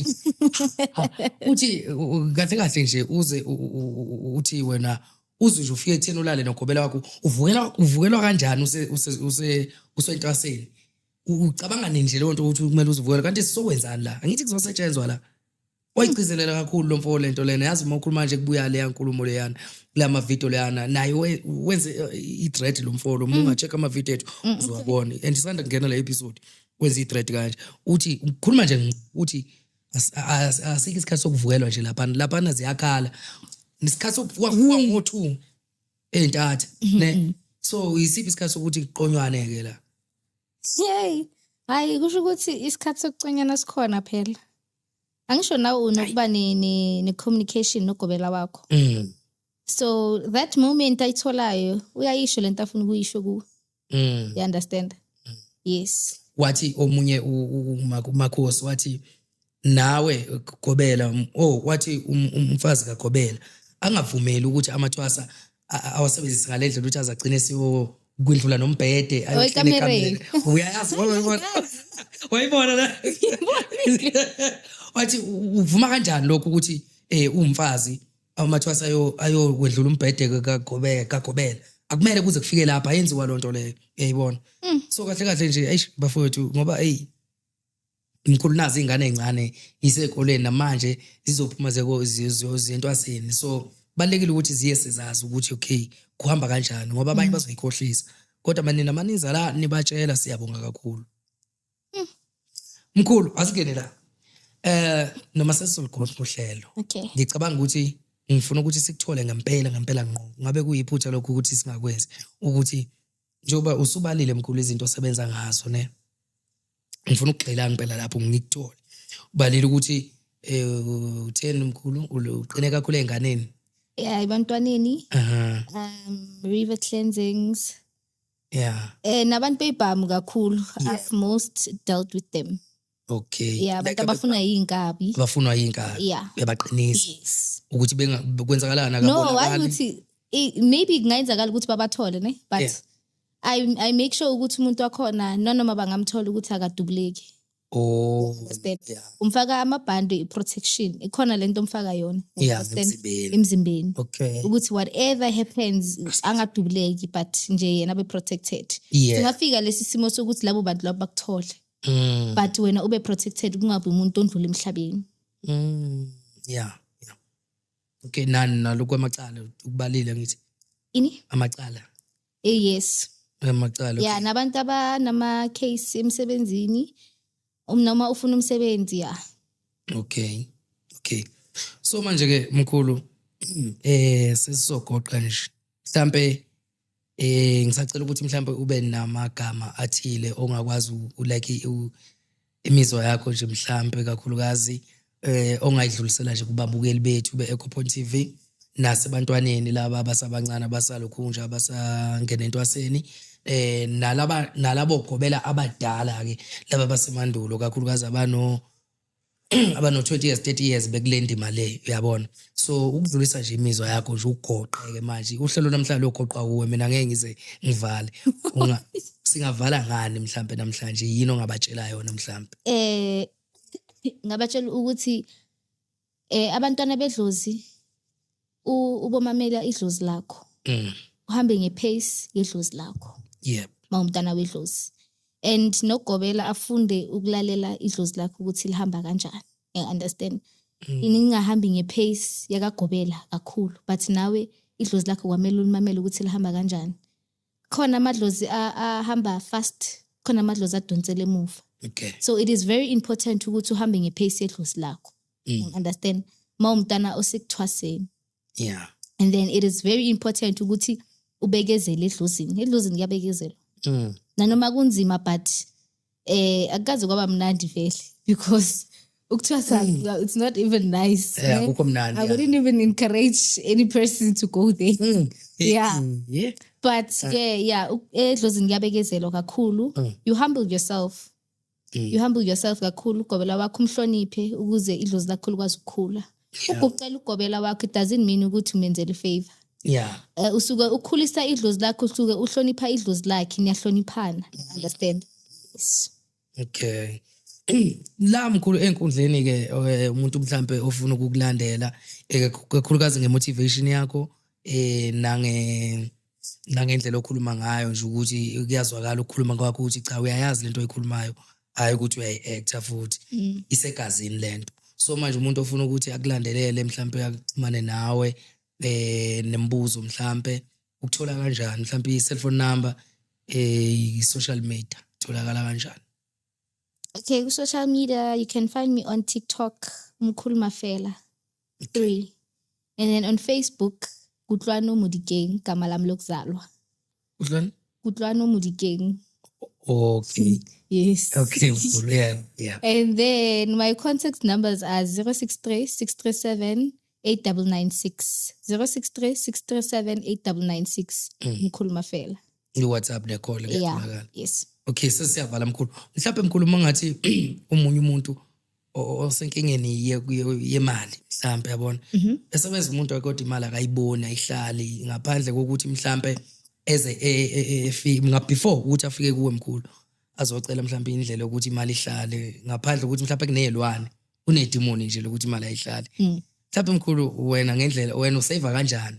uthi kahle kahle nje uze uthi wena uze nje ufike etheni ulale nogobela wakho uvukelwa kanjani usentwaseni ucabanga nini nje lonto ukuthi kumele uzivukele kanti sizokwenzani la angithi kuzosetshenzwa la wayigcizelela kakhulu lo mfo lento lena yazi uma ukhuluma nje kubuya le yankulumo leyana kulama video leyana naye wenze i-thread lo mfo lo ungacheck ama video ethu uzobona and isanda kungena la episode wenze i-thread kanje uthi ukhuluma nje uthi asike isikhathi sokuvukelwa nje lapha ziyakhala isikhathi sokuvuka ngo2 entatha ne so isiphi isikhathi sokuthi kuqonywane ke la hayi kusho ukuthi isikhathi sokuconyana sikhona phela. Angisho nawe unokuba ne communication nogobela wakho. So that moment ayitholayo uyayisho lento afuna ukuyisho ku. You understand? Yes. Wathi omunye umakhosi wathi nawe gobela wathi umfazi kaGobela angavumeli ukuthi amathwasa awasebenzise ngalendlela ukuthi azagcine siyo kwindlula nombhede ayikamereni. Uyayazi wayibona la. Wathi uvuma kanjani lokho ukuthi umfazi amathwasa ayo kwendlula umbhede kaGobela akumele kuze kufike lapha yenziwa lonto leyo uyayibona. So kahle kahle nje ayish bafowethu ngoba imkhulu nazi ingane ezincane isekoleni namanje zizophuma ziyentwaseni so balekile ukuthi ziye sizazi ukuthi okay kuhamba kanjani ngoba abanye bazoyikhohlisa kodwa manina maniza la nibatshela siyabonga kakhulu. Mkhulu asingene la noma sesizokhona uhlelo. Okay. Ngicabanga ukuthi ngifuna ukuthi sikuthole ngempela ngqo ngabe kuyiphutha lokho ukuthi singakwenzi ukuthi njoba usubalile mkhulu izinto osebenza ngazo ne ngifuna ukugxila ngempela lapho ngikuthole ubalile ukuthi utheni mkhulu uqine kakhulu enganeni. Yeah, ebantwaneni. River cleansings. Yeah. Nabantu bebhamu kakhulu. I've most dealt with them. Okay. Yeah, abantu abafuna inkabi. Bafuna inkabi. Yeah. Bebaqinisa. Yes. Ukuthi kwenzakalana akabona. No, I would say maybe kungayenzakala ukuthi babathole ne but yeah. I make sure ukuthi umuntu wakhona noma bangamthola ukuthi akadubuleki. Yeah. Umfaka amabhande protection ikhona lento umfaka yona emzimbeni. Okay. Ukuthi whatever happens angadubuleki but nje yena be protected. Singafika lesi simo sokuthi labo bantu labo bakuthole. But wena ube protected kungabi umuntu ondlula emhlabeni. Yeah. Okay, nani nalokho amacala ukubalile ngithi Ini? amacala. Yes. Amacala. Yeah, nabantu abanama case emsebenzini noma ufuna umsebenzi ya. Okay. So manje ke mkhulu sesizogoqa nje. Mhlambe ngisacela ukuthi mhlambe ube namagama athile ongakwazi ulike imizwa yakho nje mhlambe kakhulukazi ongayidlulisela nje kubabukeli bethu beEcoPoint TV nasebantwaneni laba abasabancane abasalokhu nje abasangena entwaseni nalabo gobela abadala ke laba basemandulo kakhulukazi abano 20 years 30 years bekulendima le uyabona. So ukudlulisa nje imizwa yakho nje ugoqeke manje uhlelo namhlanje logoqa kuwe mina ngeke ngize ngivale singavala ngani mhlambe namhlanje yini ongabatshela yona mhlambe ngabatshela ukuthi abantwana bedlozi ubomamela idlozi lakho uhambe ngepace yedlozi lakho mawumntana wedlozi and nogobela afunde ukulalela idlozi lakho ukuthi lihamba kanjani understand iningahambi ngepace yakagobela kakhulu but nawe idlozi lakho kwamele ulimamele ukuthi lihamba kanjani. Khona amadlozi ahamba fast, khona amadlozi adonsela emuva. Okay. So it is very important ukuthi uhambe ngepace yedlozi lakho. Understand? Mawumntana osekuthwaseni. Yeah. And then it is very important ukuthi ubekezele edlozini. Edlozini kuyabekezelwa. Nanoma kunzima but akukaze kwaba mnandi vele because ukuthwasa it's not even nice. Yeah, akukho mnandi. I wouldn't even encourage any person to go there. Yeah. But edlozini kuyabekezelwa kakhulu. You humble yourself. You humble yourself kakhulu ugobela wakho umhloniphe ukuze idlozi lakho likwazi ukukhula. Ukucela ugobela wakho it doesn't mean ukuthi umenzele favor. Yeah. Usuke ukhulisa idlozi lakho usuke uhlonipha idlozi lakhe niyahloniphana. Understand? Yes. Okay. La mkhulu enkundleni ke umuntu mhlambe ofuna ukukulandela kakhulukazi ngemotivation yakho nangendlela okhuluma ngayo nje ukuthi kuyazwakala ukukhuluma kwakho ukuthi cha uyayazi lento oyikhulumayo hayi ukuthi uyayi-actor futhi isegazini lento. So manje umuntu ofuna ukuthi akulandelele mhlambe akuxhumane nawe nembuzo mhlambe ukuthola kanjani mhlambe i-cellphone number i-social media tholakala kanjani? Okay, ku social media you can find me on TikTok Mkhulu Mafela 3 and then on Facebook Kutlwano Modikeng gama lami lokuzalwa. Kutlwano Modikeng. Okay. Yes. Okay, yeah. And then my contact numbers are 063 637 8996 063 637 8996 Mkhulu Mafela. WhatsApp ne call yeah. Yes. Okay, sesiyavala mkhulu. Mhlawumbe mkhulu mangathi umunye umuntu osenkingeni yemali mhlawumbe yabona. Esebenza umuntu akodwa imali akayiboni ayihlali ngaphandle kokuthi mhlawumbe eze efika before ukuthi afike kuwe mkhulu azocela mhlawumbe indlela ukuthi imali ihlale ngaphandle ukuthi mhlawumbe kunezilwane unedimoni nje lokuthi imali ayihlali. Mhlawumbe mkhulu wena ngendlela wena usave kanjani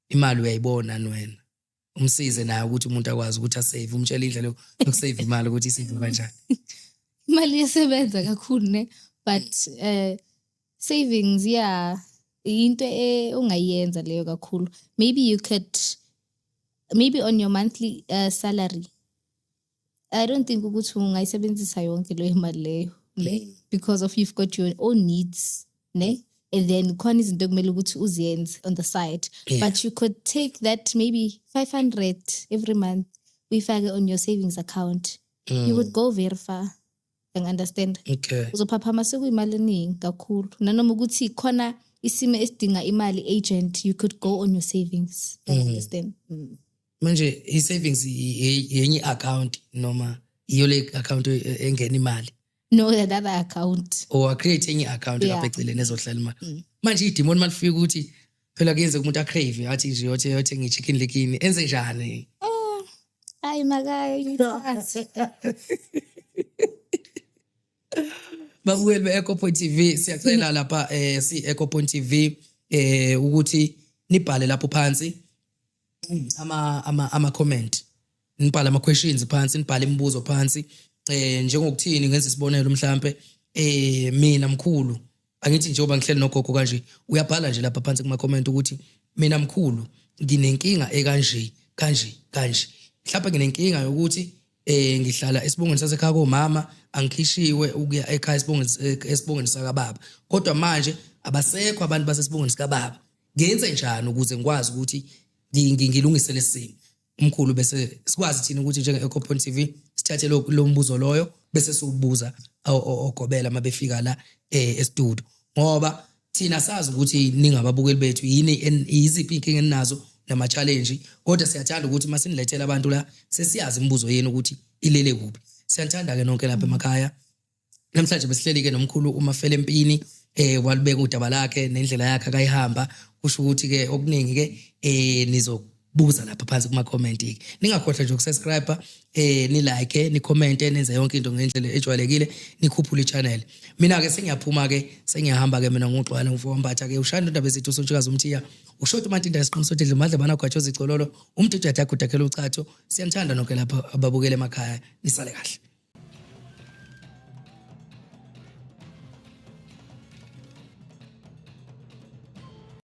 imali uyayibona wena umsize naye ukuthi umuntu akwazi ukuthi asave umtshela indlela yokusave imali ukuthi isave kanjani. Imali iyasebenza kakhulu ne but savings into ongayenza leyo kakhulu. Maybe on your monthly salary. I don't think ukuthi ungayisebenzisa yonke leyo imali leyo ne because of you've got your own needs ne and then khona izinto kumele ukuthi uziyenze on the side. But you could take that maybe 500 every month uyifake on your savings account. You would go very far. You understand? Okay. Uzophaphama sekuyimali eningi kakhulu. Nanoma ukuthi khona isimo esidinga imali agent, you could go on your savings. You understand? Manje i-savings yenye account noma iyo le account engena imali? No, that other account. Or create enye account lapha eceleni ezohlala imali. Manje idemon malifika ukuthi phela kuyenza umuntu acrave athi nje yothe ngichicken lickini enze njani? Hayi makayo ngithathe. Babukeli beEcoPoint TV siyacela lapha si-EcoPoint TV ukuthi nibhale lapho phansi ama comment nibhale ama questions phansi nibhale imibuzo phansi njengokuthini ngenza isibonelo mhlambe mina mkhulu angithi njengoba ngihleli nogogo kanje uyabhala nje lapha phansi kuma comment ukuthi mina mkhulu nginenkinga ekanje kanje mhlawumbe nginenkinga yokuthi ngihlala esibongweni sasekhaya komama angikhishiwe ukuya ekhaya esibongweni sakababa kodwa manje abasekho abantu basesibongweni sikababa ngenze njani ukuze ngikwazi ukuthi ngilungise lesimo umkhulu bese sikwazi thina ukuthi njenge Ecopoint TV sithathe lo mbuzo loyo bese siubuza ogobela mabefika la e-studio ngoba thina sazi ukuthi ningababukeli bethu yini iziphi inkinga eninazo nama challenge kodwa siyathanda ukuthi masinilethela abantu la sesiyazi imibuzo yenu ukuthi ilele kuphi siyathanda ke nonke lapha emakhaya namhlanje besihleli ke nomkhulu uMafele Mpini walibeka udaba lakhe nendlela yakhe akayihamba kusho ukuthi ke okuningi ke nizobuza lapha phansi kuma comment ke ningakhohlwa nje ukusubscribe ni like ni comment nenze yonke into ngendlela ejwayelekile nikhuphule ichannel mina ke sengiyaphuma ke sengiyahamba ke mina ngoxwane ngifombatha ke ushanda indaba zethu sontshukazi umthiya ushota uMatinda esiqinisothe madle bana kwatshoza icololo umthetho yathi akudakhela uchacho siyanthanda nonke lapha ababukele emakhaya nisale kahle.